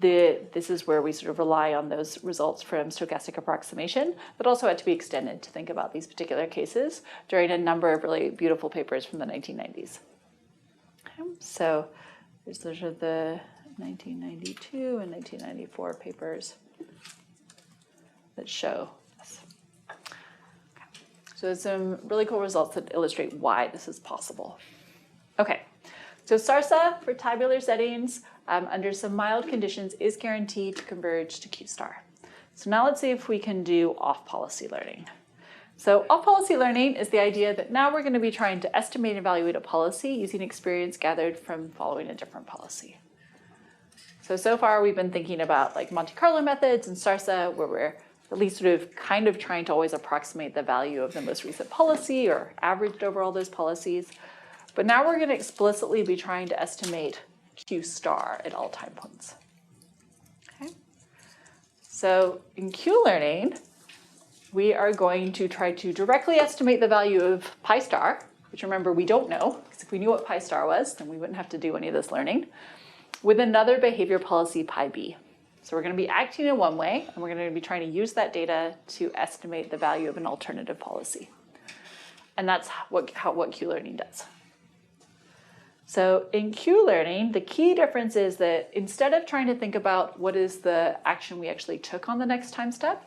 [SPEAKER 1] This is where we sort of rely on those results from stochastic approximation, but also had to be extended to think about these particular cases during a number of really beautiful papers from the 1990s. Okay, so those are the 1992 and 1994 papers that show this. Okay. So there's some really cool results that illustrate why this is possible. Okay, so SARSA for tabular settings under some mild conditions is guaranteed to converge to Q star. So now let's see if we can do off-policy learning. So off-policy learning is the idea that now we're going to be trying to estimate and evaluate a policy using experience gathered from following a different policy. So far we've been thinking about like Monte Carlo methods and SARSA, where we're at least sort of kind of trying to always approximate the value of the most recent policy or averaged over all those policies. But now we're going to explicitly be trying to estimate Q star at all time points. Okay. So in Q learning, we are going to try to directly estimate the value of pi star, which remember we don't know, because if we knew what pi star was, then we wouldn't have to do any of this learning, with another behavior policy pi b. So we're going to be acting in one way, and we're going to be trying to use that data to estimate the value of an alternative policy. And that's what Q learning does. So in Q learning, the key difference is that instead of trying to think about what is the action we actually took on the next time step,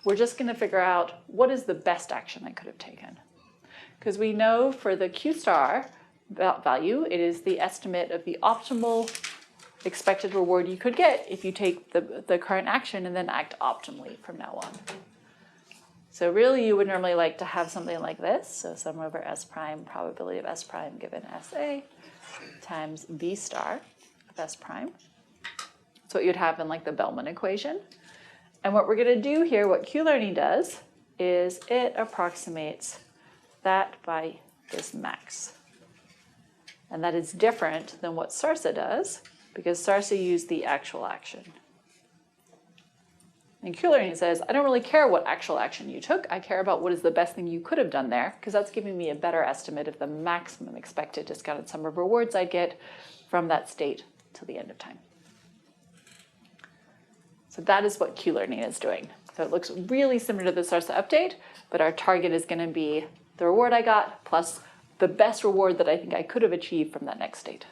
[SPEAKER 1] we're just going to figure out what is the best action I could have taken. Because we know for the Q star value, it is the estimate of the optimal expected reward you could get if you take the current action and then act optimally from now on. So really you would normally like to have something like this. So sum over S prime probability of S prime given SA times B star of S prime. That's what you'd have in like the Bellman equation. And what we're going to do here, what Q learning does, is it approximates that by this max. And that is different than what SARSA does, because SARSA used the actual action. And Q learning says, I don't really care what actual action you took. I care about what is the best thing you could have done there, because that's giving me a better estimate of the maximum expected discounted sum of rewards I'd get from that state till the end of time. So that is what Q learning is doing. So it looks really similar to the SARSA update, but our target is going to be the reward I got plus the best reward that I think I could have achieved from that next state.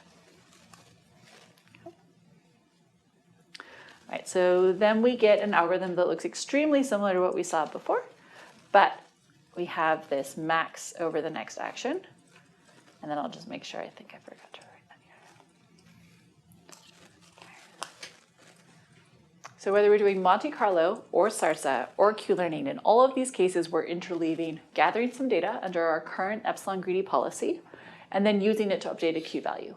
[SPEAKER 1] All right, so then we get an algorithm that looks extremely similar to what we saw before, but we have this max over the next action. And then I'll just make sure, I think I forgot to write that here. So whether we're doing Monte Carlo or SARSA or Q learning, in all of these cases, we're interleaving, gathering some data under our current Epsilon-greedy policy, and then using it to update a Q value.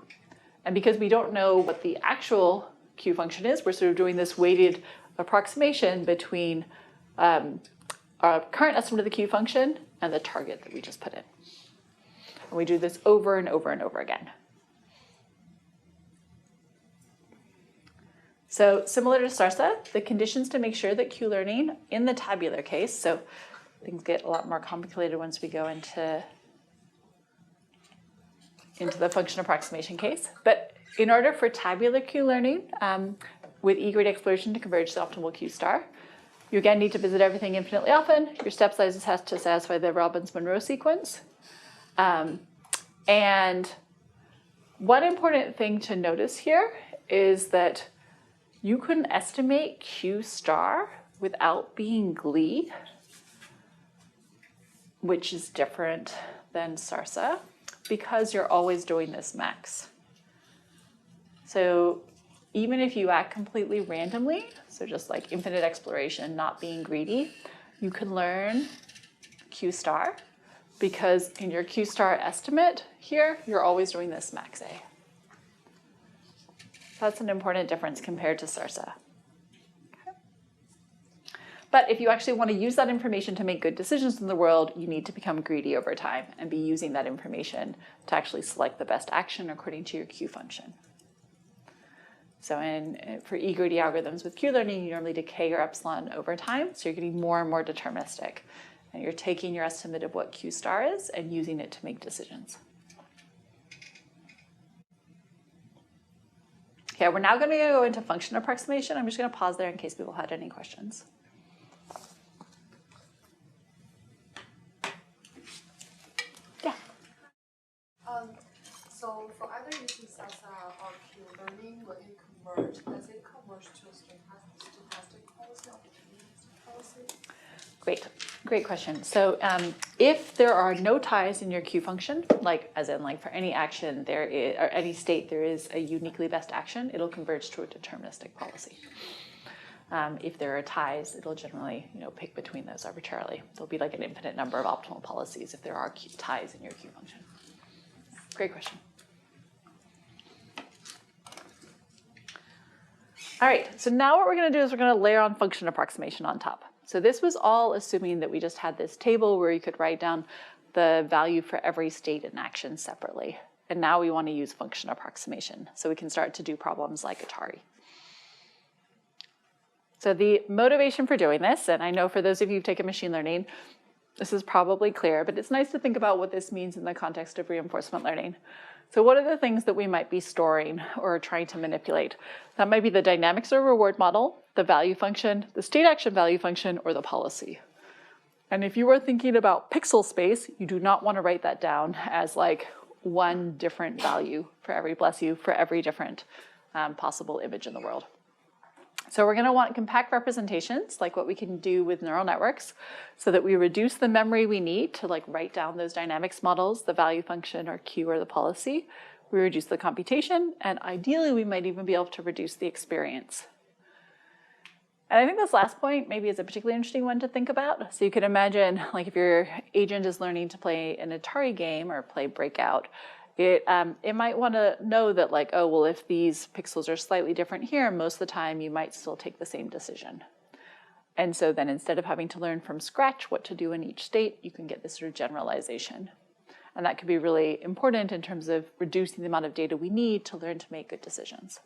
[SPEAKER 1] And because we don't know what the actual Q function is, we're sort of doing this weighted approximation between our current estimate of the Q function and the target that we just put in. And we do this over and over and over again. So similar to SARSA, the conditions to make sure that Q learning in the tabular case, so things get a lot more complicated once we go into the function approximation case, but in order for tabular Q learning, with E-greedy exploration to converge the optimal Q star. You again need to visit everything infinitely often. Your step sizes has to satisfy the Robbins-Monroe sequence. And one important thing to notice here is that you couldn't estimate Q star without being GLIE, which is different than SARSA, because you're always doing this max. So even if you act completely randomly, so just like infinite exploration, not being greedy, you can learn Q star, because in your Q star estimate here, you're always doing this max A. That's an important difference compared to SARSA. Okay. But if you actually want to use that information to make good decisions in the world, you need to become greedy over time and be using that information to actually select the best action according to your Q function. So for E-greedy algorithms with Q learning, you normally decay your epsilon over time, so you're getting more and more deterministic. And you're taking your estimate of what Q star is and using it to make decisions. Okay, we're now going to go into function approximation. I'm just going to pause there in case people had any questions. Yeah.
[SPEAKER 7] So for either using SARSA or Q learning, when you converge, does it converge to a stochastic policy or deterministic policy?
[SPEAKER 1] Great question. So if there are no ties in your Q function, like as in like for any action there is, or any state there is a uniquely best action, it'll converge to a deterministic policy. If there are ties, it'll generally pick between those arbitrarily. There'll be like an infinite number of optimal policies if there are ties in your Q function. Great question. All right, so now what we're going to do is we're going to layer on function approximation on top. So this was all assuming that we just had this table where you could write down the value for every state and action separately. And now we want to use function approximation so we can start to do problems like Atari. So the motivation for doing this, and I know for those of you who've taken machine learning, this is probably clear, but it's nice to think about what this means in the context of reinforcement learning. So what are the things that we might be storing or trying to manipulate? That might be the dynamics or reward model, the value function, the state action value function, or the policy. And if you were thinking about pixel space, you do not want to write that down as like one different value for every, bless you, for every different possible image in the world. So we're going to want compact representations, like what we can do with neural networks, so that we reduce the memory we need to like write down those dynamics models, the value function or Q or the policy. We reduce the computation, and ideally we might even be able to reduce the experience. And I think this last point maybe is a particularly interesting one to think about. So you could imagine like if your agent is learning to play an Atari game or play Breakout, it might want to know that like, oh, well, if these pixels are slightly different here, most of the time you might still take the same decision. And so then instead of having to learn from scratch what to do in each state, you can get this sort of generalization. And that could be really important in terms of reducing the amount of data we need to learn to make good decisions.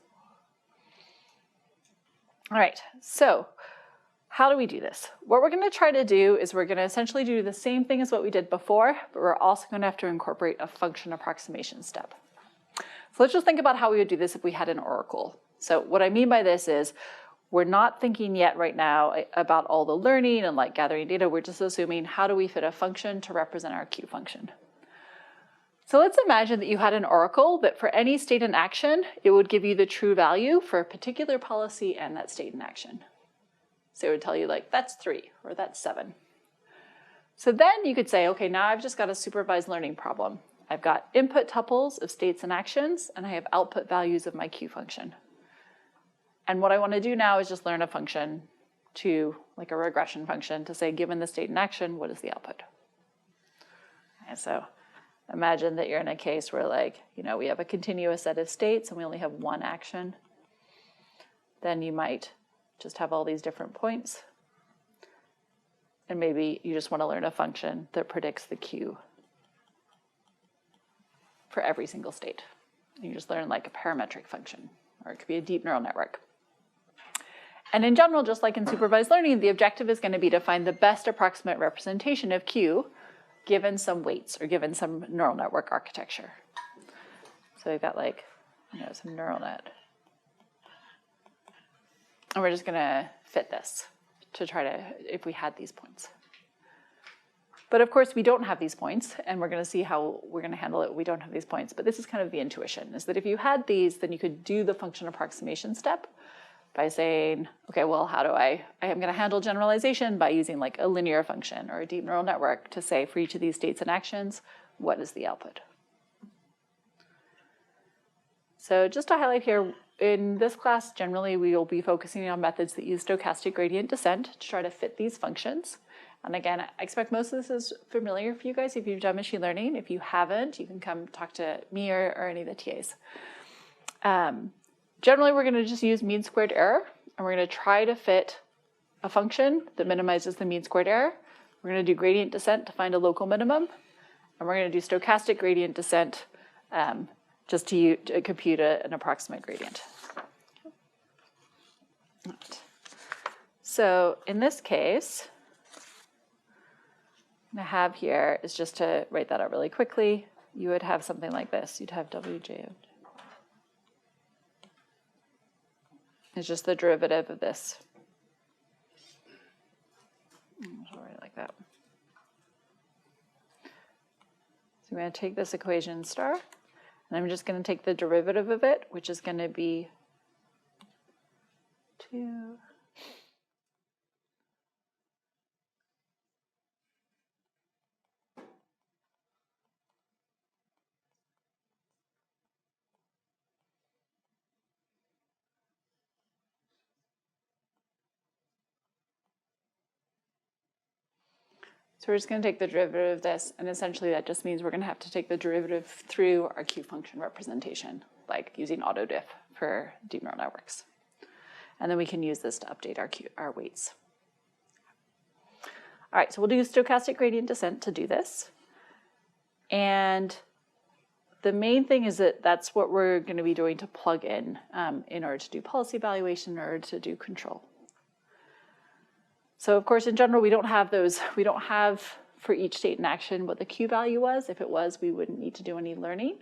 [SPEAKER 1] All right, so how do we do this? What we're going to try to do is we're going to essentially do the same thing as what we did before, but we're also going to have to incorporate a function approximation step. So let's just think about how we would do this if we had an oracle. So what I mean by this is we're not thinking yet right now about all the learning and like gathering data. We're just assuming how do we fit a function to represent our Q function. So let's imagine that you had an oracle that for any state and action, it would give you the true value for a particular policy and that state and action. So it would tell you like, that's 3 or that's 7. So then you could say, okay, now I've just got a supervised learning problem. I've got input tuples of states and actions, and I have output values of my Q function. And what I want to do now is just learn a function to, like a regression function, to say, given the state and action, what is the output? And so imagine that you're in a case where like, we have a continuous set of states and we only have one action. Then you might just have all these different points. And maybe you just want to learn a function that predicts the Q for every single state. You just learn like a parametric function, or it could be a deep neural network. And in general, just like in supervised learning, the objective is going to be to find the best approximate representation of Q given some weights or given some neural network architecture. So we've got like, some neural net. And we're just gonna fit this to try to, if we had these points. But of course, we don't have these points, and we're gonna see how we're gonna handle it when we don't have these points. But this is kind of the intuition, is that if you had these, then you could do the function approximation step by saying, okay, well, how do I am gonna handle generalization by using like a linear function or a deep neural network to say for each of these states and actions, what is the output? So just to highlight here, in this class, generally we will be focusing on methods that use stochastic gradient descent to try to fit these functions. And again, I expect most of this is familiar for you guys if you've done machine learning. If you haven't, you can come talk to me or any of the TAs. Generally, we're gonna just use mean squared error, and we're gonna try to fit a function that minimizes the mean squared error. We're gonna do gradient descent to find a local minimum, and we're gonna do stochastic gradient descent just to compute an approximate gradient. Right. So in this case, I have here is just to write that out really quickly. You would have something like this. You'd have WJ. It's just the derivative of this. I'll write it like that. So I'm going to take this equation star, and I'm just going to take the derivative of it, which is going to be 2. So we're just going to take the derivative of this, and essentially that just means we're going to have to take the derivative through our Q function representation, like using autodiff for deep neural networks. And then we can use this to update our weights. All right, so we'll do stochastic gradient descent to do this. And the main thing is that that's what we're going to be doing to plug in order to do policy evaluation, in order to do control. So of course, in general, we don't have those. We don't have for each state in action what the Q value was. If it was, we wouldn't need to do any learning.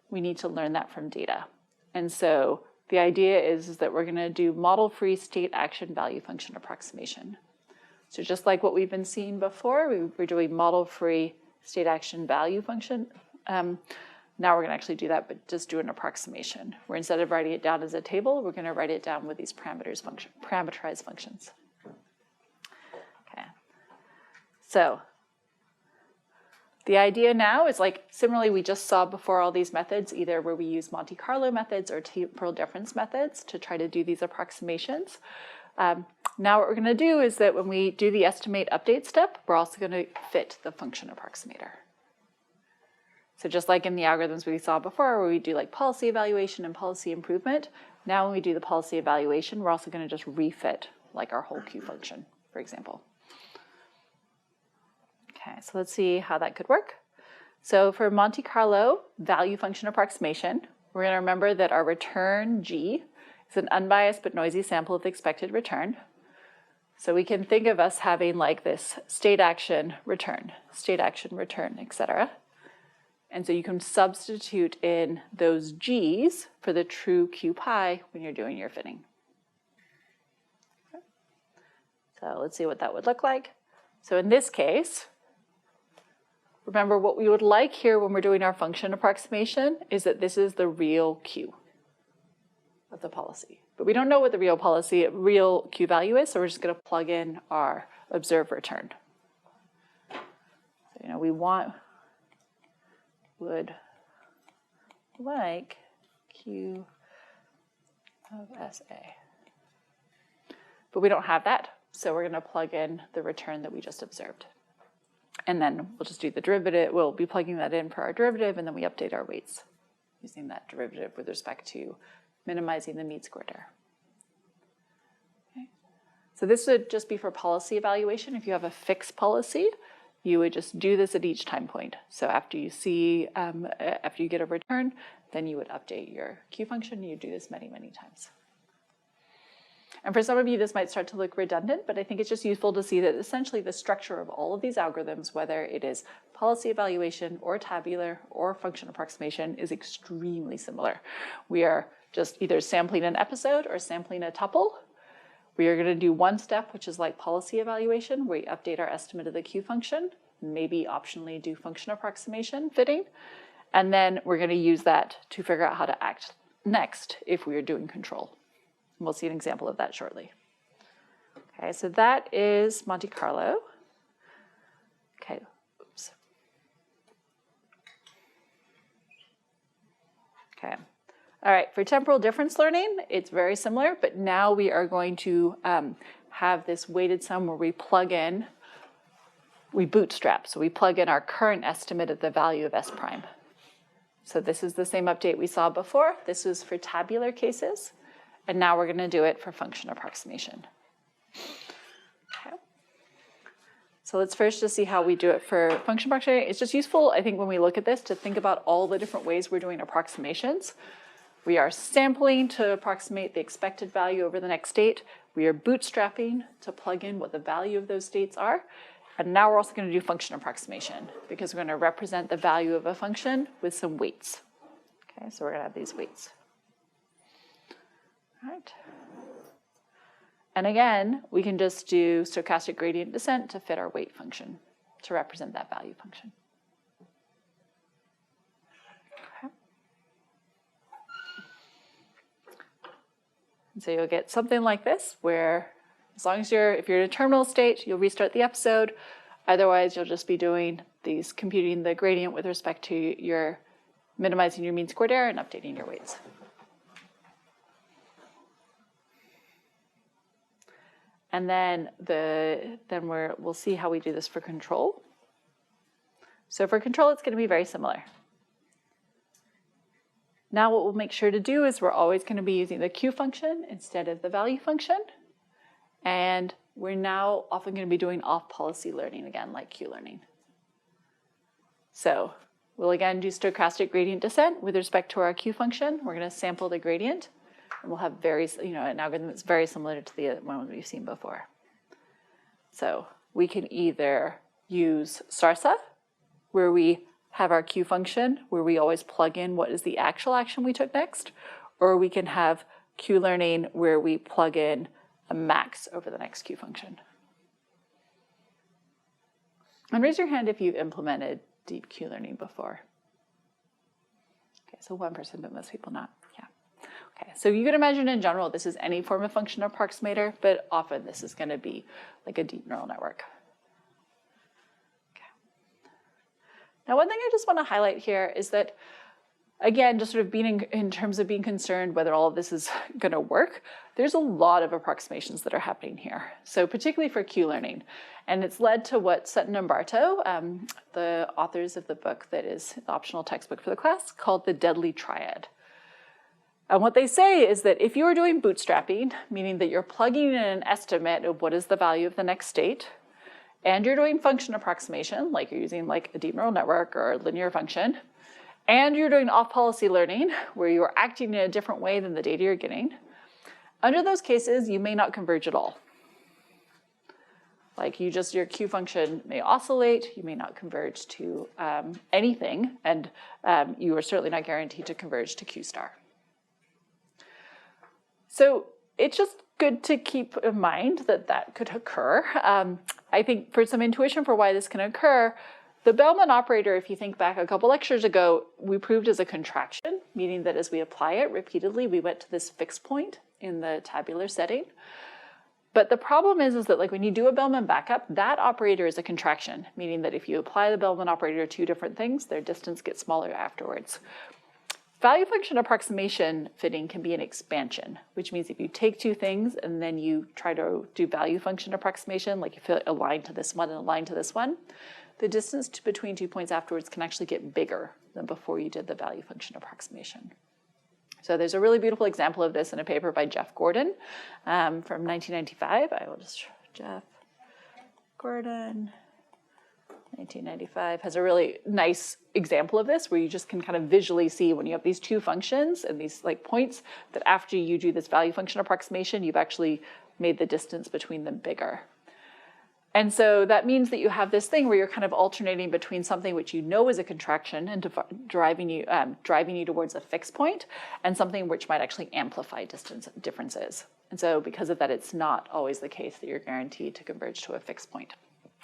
[SPEAKER 1] We need to learn that from data. And so the idea is that we're going to do model-free state action value function approximation. So just like what we've been seeing before, we're doing model-free state action value function. Now we're going to actually do that, but just do an approximation, where instead of writing it down as a table, we're going to write it down with these parameterized functions. Okay. So the idea now is, like, similarly we just saw before all these methods, either where we use Monte Carlo methods or temporal difference methods to try to do these approximations. Now what we're going to do is that when we do the estimate update step, we're also going to fit the function approximator. So just like in the algorithms we saw before, where we do like policy evaluation and policy improvement, now when we do the policy evaluation, we're also going to just refit like our whole Q function, for example. Okay, so let's see how that could work. So for Monte Carlo value function approximation, we're going to remember that our return G is an unbiased but noisy sample of the expected return. So we can think of us having like this state action return, etc. And so you can substitute in those G's for the true Q pi when you're doing your fitting. Okay. So let's see what that would look like. So in this case, remember what we would like here when we're doing our function approximation is that this is the real Q of the policy. But we don't know what the real Q value is, so we're just going to plug in our observed return. So, we would like Q of SA. But we don't have that, so we're going to plug in the return that we just observed. And then we'll just do the derivative. We'll be plugging that in for our derivative, and then we update our weights using that derivative with respect to minimizing the mean squared error. Okay. So this would just be for policy evaluation. If you have a fixed policy, you would just do this at each time point. So after you get a return, then you would update your Q function. You do this many, many times. And for some of you, this might start to look redundant, but I think it's just useful to see that essentially the structure of all of these algorithms, whether it is policy evaluation or tabular or function approximation, is extremely similar. We are just either sampling an episode or sampling a tuple, We are going to do one step, which is like policy evaluation, where we update our estimate of the Q function, maybe optionally do function approximation fitting, and then we're going to use that to figure out how to act next if we are doing control. And we'll see an example of that shortly. Okay, so that is Monte Carlo. Okay, oops. Okay. All right, for temporal difference learning, it's very similar, but now we are going to have this weighted sum where we plug in, we bootstrap, so we plug in our current estimate of the value of S prime. So this is the same update we saw before. This was for tabular cases, and now we're going to do it for function approximation. Okay. So let's first just see how we do it for function approximation. It's just useful, I think, when we look at this to think about all the different ways we're doing approximations. We are sampling to approximate the expected value over the next state. We are bootstrapping to plug in what the value of those states are. And now we're also going to do function approximation because we're going to represent the value of a function with some weights. Okay, so we're going to have these weights. All right. And again, we can just do stochastic gradient descent to fit our weight function to represent that value function. And so you'll get something like this, where as long as if you're in a terminal state, you'll restart the episode. Otherwise, you'll just be doing these, computing the gradient with respect to your minimizing your mean squared error and updating your weights. And then we'll see how we do this for control. So for control, it's going to be very similar. Now what we'll make sure to do is we're always going to be using the Q function instead of the value function. And we're now often going to be doing off-policy learning again, like Q learning. So we'll again do stochastic gradient descent with respect to our Q function. We're going to sample the gradient, and we'll have an algorithm that's very similar to the one we've seen before. So we can either use SARSA, where we have our Q function, where we always plug in what is the actual action we took next, or we can have Q learning where we plug in a max over the next Q function. And raise your hand if you've implemented deep Q learning before. Okay, so one person, but most people not. Yeah. Okay, so you can imagine in general this is any form of function approximator, but often this is going to be like a deep neural network. Now, one thing I just want to highlight here is that, again, just sort of being in terms of being concerned whether all of this is going to work, there's a lot of approximations that are happening here. So particularly for Q learning. And it's led to what Sutton and Bartow, the authors of the book that is the optional textbook for the class, called the deadly triad. And what they say is that if you are doing bootstrapping, meaning that you're plugging in an estimate of what is the value of the next state, and you're doing function approximation, like you're using like a deep neural network or a linear function, and you're doing off-policy learning, where you are acting in a different way than the data you're getting, under those cases, you may not converge at all. Like your Q function may oscillate, you may not converge to anything, and you are certainly not guaranteed to converge to Q star. So it's just good to keep in mind that that could occur. I think for some intuition for why this can occur, the Bellman operator, if you think back a couple lectures ago, we proved as a contraction, meaning that as we apply it repeatedly, we went to this fixed point in the tabular setting. But the problem is that like when you do a Bellman backup, that operator is a contraction, meaning that if you apply the Bellman operator to two different things, their distance gets smaller afterwards. Value function approximation fitting can be an expansion, which means if you take two things and then you try to do value function approximation, like you feel aligned to this one and aligned to this one, the distance between 2 points afterwards can actually get bigger than before you did the value function approximation. So there's a really beautiful example of this in a paper by Jeff Gordon from 1995. I will just, Jeff Gordon, 1995, has a really nice example of this where you just can kind of visually see when you have these two functions and these like points that after you do this value function approximation, you've actually made the distance between them bigger. And so that means that you have this thing where you're kind of alternating between something which you know is a contraction and driving you towards a fixed point, and something which might actually amplify distance differences. And so because of that, it's not always the case that you're guaranteed to converge to a fixed point.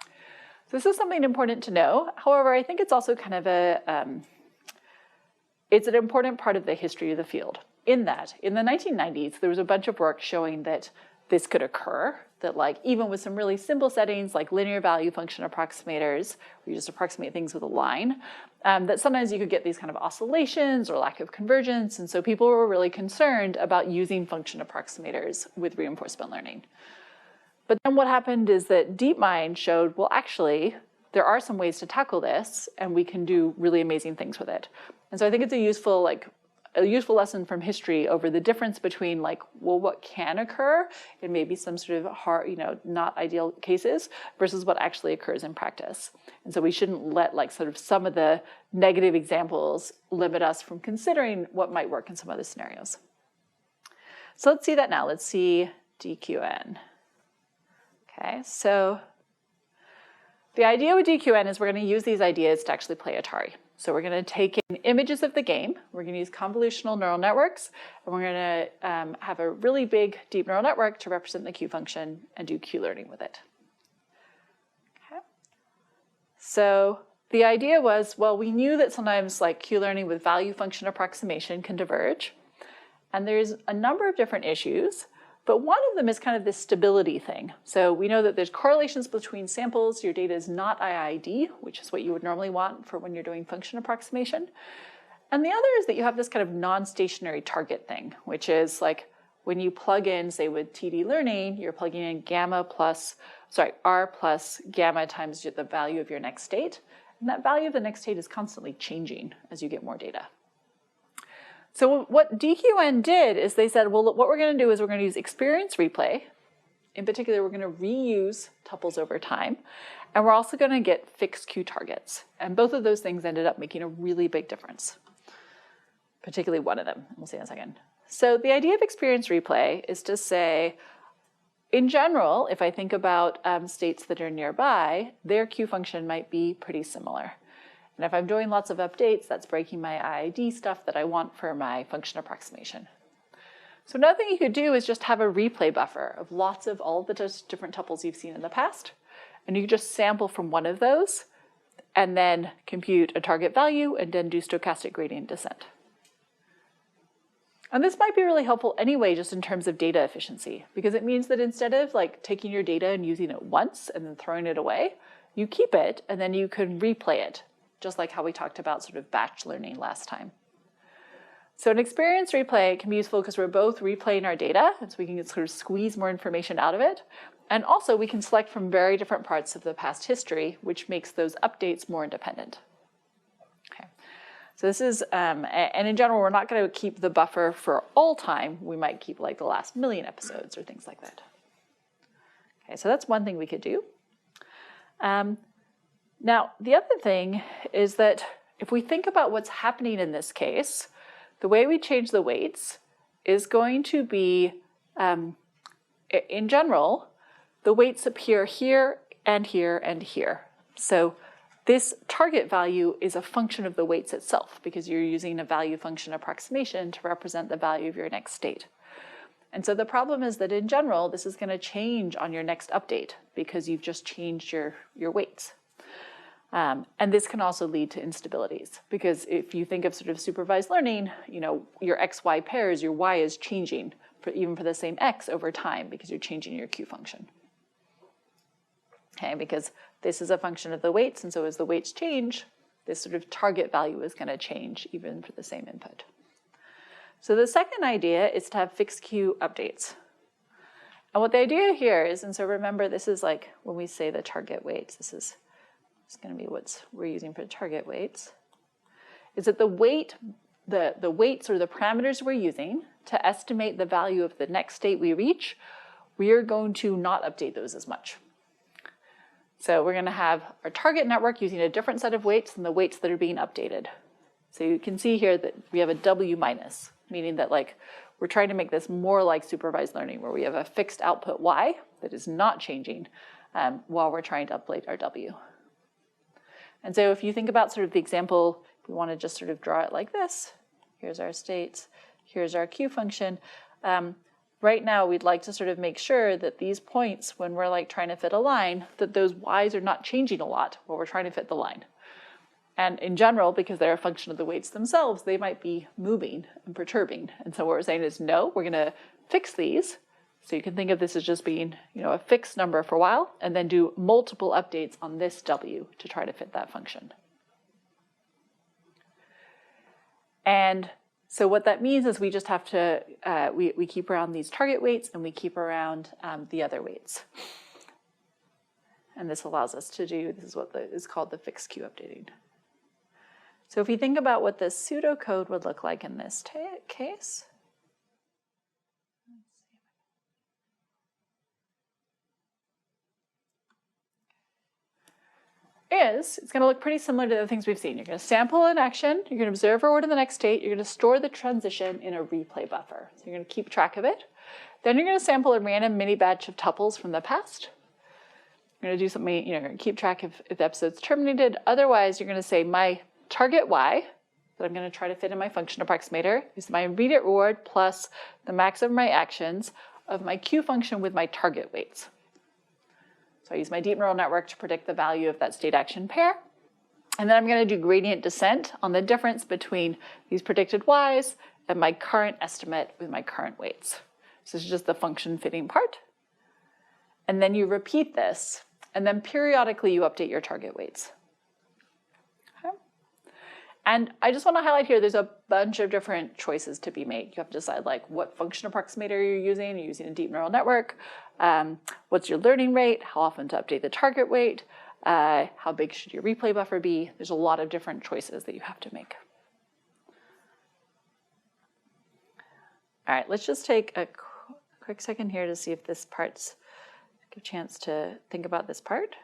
[SPEAKER 1] So this is something important to know. However, I think it's also kind of it's an important part of the history of the field, in that in the 1990s, there was a bunch of work showing that this could occur, that like even with some really simple settings like linear value function approximators, where you just approximate things with a line, that sometimes you could get these kind of oscillations or lack of convergence. And so people were really concerned about using function approximators with reinforcement learning. But then what happened is that DeepMind showed, well, actually, there are some ways to tackle this, and we can do really amazing things with it. And so I think it's a useful lesson from history over the difference between like, well, what can occur in maybe some sort of hard, not ideal cases versus what actually occurs in practice. And so we shouldn't let like sort of some of the negative examples limit us from considering what might work in some other scenarios. So let's see that now. Let's see DQN. Okay, so the idea with DQN is we're going to use these ideas to actually play Atari. So we're going to take in images of the game, we're going to use convolutional neural networks, and we're going to have a really big deep neural network to represent the Q function and do Q learning with it. Okay. So the idea was, well, we knew that sometimes like Q learning with value function approximation can diverge, and there's a number of different issues. But one of them is kind of this stability thing. So we know that there's correlations between samples. Your data is not IID, which is what you would normally want for when you're doing function approximation. And the other is that you have this kind of non-stationary target thing, which is like when you plug in, say with TD learning, you're plugging in R plus gamma times the value of your next state. And that value of the next state is constantly changing as you get more data. So what DQN did is they said, well, look, what we're going to do is we're going to use experience replay. In particular, we're going to reuse tuples over time. And we're also going to get fixed Q targets. And both of those things ended up making a really big difference, particularly one of them. We'll see in a second. So the idea of experience replay is to say, in general, if I think about states that are nearby, their Q function might be pretty similar. And if I'm doing lots of updates, that's breaking my IID stuff that I want for my function approximation. So another thing you could do is just have a replay buffer of lots of all the different tuples you've seen in the past. And you could just sample from one of those and then compute a target value and then do stochastic gradient descent. And this might be really helpful anyway, just in terms of data efficiency, because it means that instead of like taking your data and using it once and then throwing it away, you keep it and then you can replay it, just like how we talked about sort of batch learning last time. So an experience replay can be useful because we're both replaying our data, and so we can sort of squeeze more information out of it. And also we can select from very different parts of the past history, which makes those updates more independent. Okay. So this is, and in general, we're not going to keep the buffer for all time. We might keep like the last 1,000,000 episodes or things like that. Okay, so that's one thing we could do. Now, the other thing is that if we think about what's happening in this case, the way we change the weights is going to be, in general, the weights appear here and here and here. So this target value is a function of the weights itself because you're using a value function approximation to represent the value of your next state. And so the problem is that in general, this is going to change on your next update because you've just changed your weights. And this can also lead to instabilities because if you think of sort of supervised learning, your XY pairs, your Y is changing even for the same X over time because you're changing your Q function. Okay, because this is a function of the weights, and so as the weights change, this sort of target value is going to change even for the same input. So the second idea is to have fixed Q updates. And what the idea here is, and so remember this is like when we say the target weights, this is going to be what we're using for target weights, is that the weights or the parameters we're using to estimate the value of the next state we reach, we are going to not update those as much. So we're going to have our target network using a different set of weights than the weights that are being updated. So you can see here that we have a W minus, meaning that like we're trying to make this more like supervised learning where we have a fixed output Y that is not changing while we're trying to update our W. And so if you think about sort of the example, we want to just sort of draw it like this. Here's our states, here's our Q function. Right now, we'd like to sort of make sure that these points, when we're like trying to fit a line, that those Y's are not changing a lot while we're trying to fit the line. And in general, because they're a function of the weights themselves, they might be moving and perturbing. And so what we're saying is, no, we're going to fix these. So you can think of this as just being, a fixed number for a while, and then do multiple updates on this W to try to fit that function. And so what that means is we just have to, we keep around these target weights and we keep around the other weights. And this allows us to do, this is what is called the fixed Q updating. So if we think about what this pseudocode would look like in this case, it's going to look pretty similar to the things we've seen. You're going to sample an action, you're going to observe forward to the next state, you're going to store the transition in a replay buffer. So you're going to keep track of it. Then you're going to sample a random mini batch of tuples from the past. You're going to do something, you're going to keep track if the episode's terminated. Otherwise, you're going to say my target Y that I'm going to try to fit in my function approximator is my immediate reward plus the max of my actions of my Q function with my target weights. So I use my deep neural network to predict the value of that state action pair. And then I'm going to do gradient descent on the difference between these predicted Y's and my current estimate with my current weights. So this is just the function fitting part. And then you repeat this, and then periodically you update your target weights. Okay. And I just want to highlight here, there's a bunch of different choices to be made. You have to decide like what function approximator you're using. You're using a deep neural network. What's your learning rate? How often to update the target weight? How big should your replay buffer be? There's a lot of different choices that you have to make. All right, let's just take a quick second here to see if this part's, give a chance to think about this part.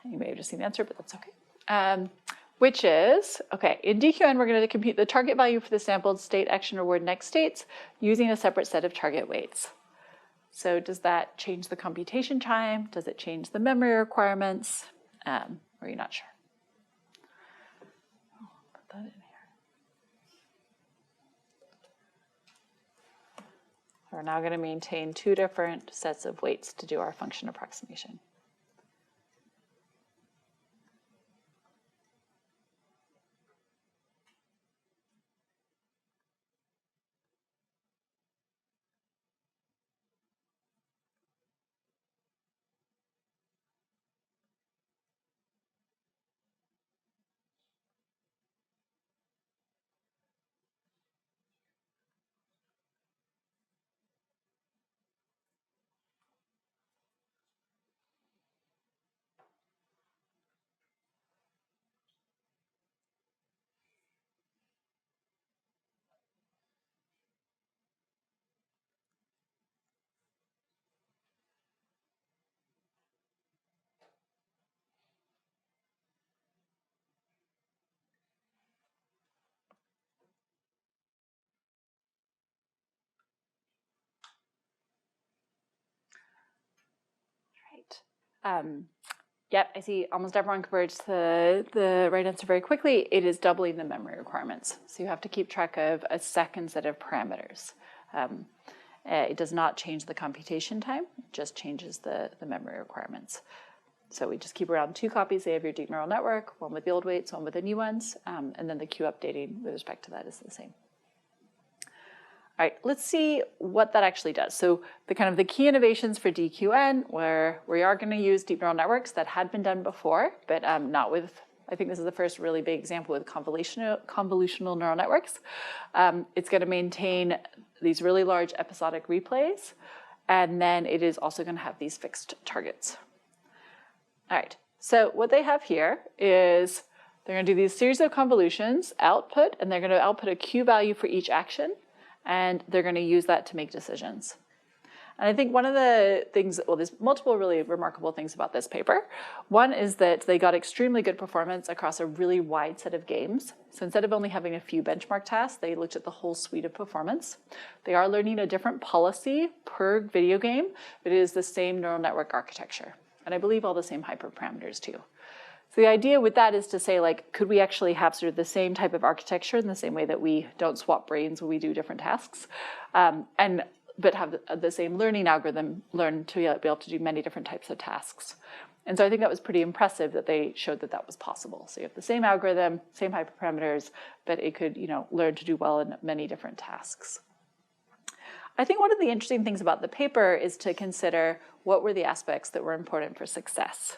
[SPEAKER 1] You may have just seen the answer, but that's okay. Which is, okay, in DQN, we're going to compute the target value for the sampled state, action, reward, next states using a separate set of target weights. So does that change the computation time? Does it change the memory requirements? Or are you not sure? I'll put that in here. We're now going to maintain two different sets of weights to do our function approximation. Yep, I see almost everyone converged the right answer very quickly. It is doubling the memory requirements. So you have to keep track of a second set of parameters. It does not change the computation time, it just changes the memory requirements. So we just keep around 2 copies of your deep neural network, one with the old weights, one with the new ones, and then the Q updating with respect to that is the same. All right, let's see what that actually does. So the key innovations for DQN, where we are going to use deep neural networks that had been done before, but not with, I think this is the first really big example with convolutional neural networks. It's going to maintain these really large episodic replays, and then it is also going to have these fixed targets. All right, so what they have here is they're going to do these series of convolutions, output, and they're going to output a Q value for each action. And they're going to use that to make decisions. And I think one of the things, well, there's multiple really remarkable things about this paper. One is that they got extremely good performance across a really wide set of games. So instead of only having a few benchmark tasks, they looked at the whole suite of performance. They are learning a different policy per video game, but it is the same neural network architecture. And I believe all the same hyperparameters too. So the idea with that is to say, like, could we actually have sort of the same type of architecture in the same way that we don't swap brains when we do different tasks, but have the same learning algorithm learn to be able to do many different types of tasks. And so I think that was pretty impressive that they showed that that was possible. So you have the same algorithm, same hyperparameters, but it could, learn to do well in many different tasks. I think one of the interesting things about the paper is to consider what were the aspects that were important for success.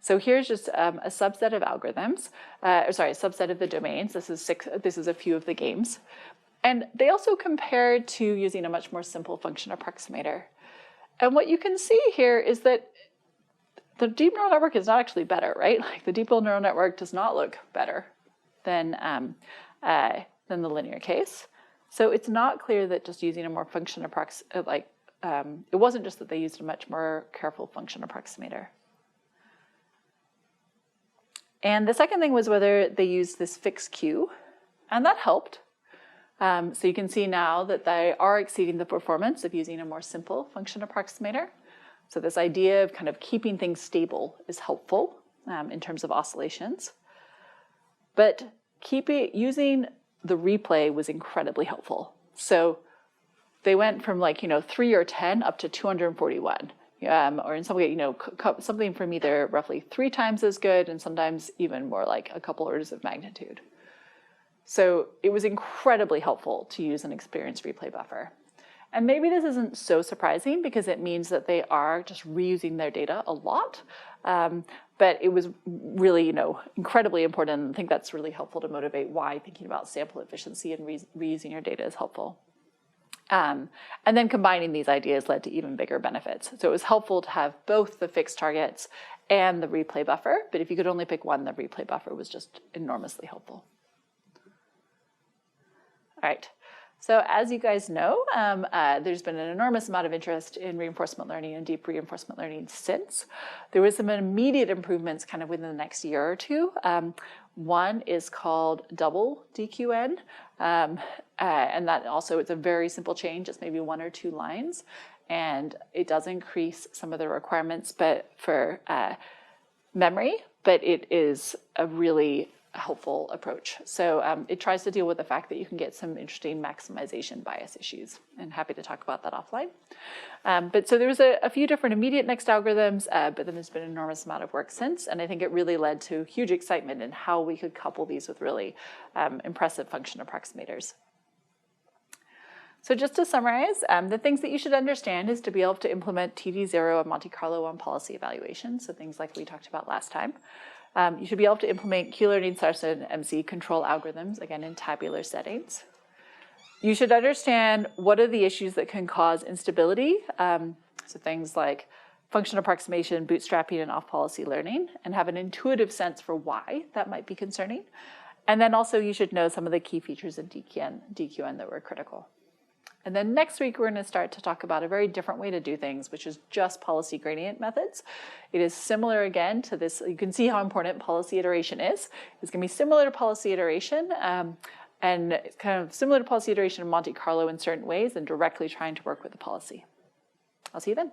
[SPEAKER 1] So here's just a subset of algorithms, a subset of the domains. This is a few of the games. And they also compared to using a much more simple function approximator. And what you can see here is that the deep neural network is not actually better, right? Like the deep neural network does not look better than the linear case. So it's not clear that just using a more function it wasn't just that they used a much more careful function approximator. And the second thing was whether they used this fixed Q, and that helped. So you can see now that they are exceeding the performance of using a more simple function approximator. So this idea of kind of keeping things stable is helpful in terms of oscillations. But using the replay was incredibly helpful. So they went from 3 or 10 up to 241. Or in some way, something from either roughly 3 times as good and sometimes even more like a couple orders of magnitude. So it was incredibly helpful to use an experienced replay buffer. And maybe this isn't so surprising because it means that they are just reusing their data a lot. But it was really, incredibly important. And I think that's really helpful to motivate why thinking about sample efficiency and reusing your data is helpful. And then combining these ideas led to even bigger benefits. So it was helpful to have both the fixed targets and the replay buffer. But if you could only pick one, the replay buffer was just enormously helpful. All right. So as you guys know, there's been an enormous amount of interest in reinforcement learning and deep reinforcement learning since. There was some immediate improvements kind of within the next year or two. One is called double DQN, and that also, it's a very simple change. It's maybe 1 or 2 lines, and it does increase some of the requirements but for memory, but it is a really helpful approach. So it tries to deal with the fact that you can get some interesting maximization bias issues, and happy to talk about that offline. But so there was a few different immediate next algorithms, but then there's been an enormous amount of work since, and I think it really led to huge excitement in how we could couple these with really impressive function approximators. So just to summarize, the things that you should understand is to be able to implement TD0 and Monte Carlo on policy evaluation, so things like we talked about last time. You should be able to implement Q-learning, SARSA, and MC control algorithms, again, in tabular settings. You should understand what are the issues that can cause instability, so things like function approximation, bootstrapping, and off-policy learning, and have an intuitive sense for why that might be concerning. And then also you should know some of the key features in DQN that were critical. And then next week, we're going to start to talk about a very different way to do things, which is just policy gradient methods. It is similar again to this. You can see how important policy iteration is. It's going to be similar to policy iteration, and it's kind of similar to policy iteration in Monte Carlo in certain ways and directly trying to work with the policy. I'll see you then.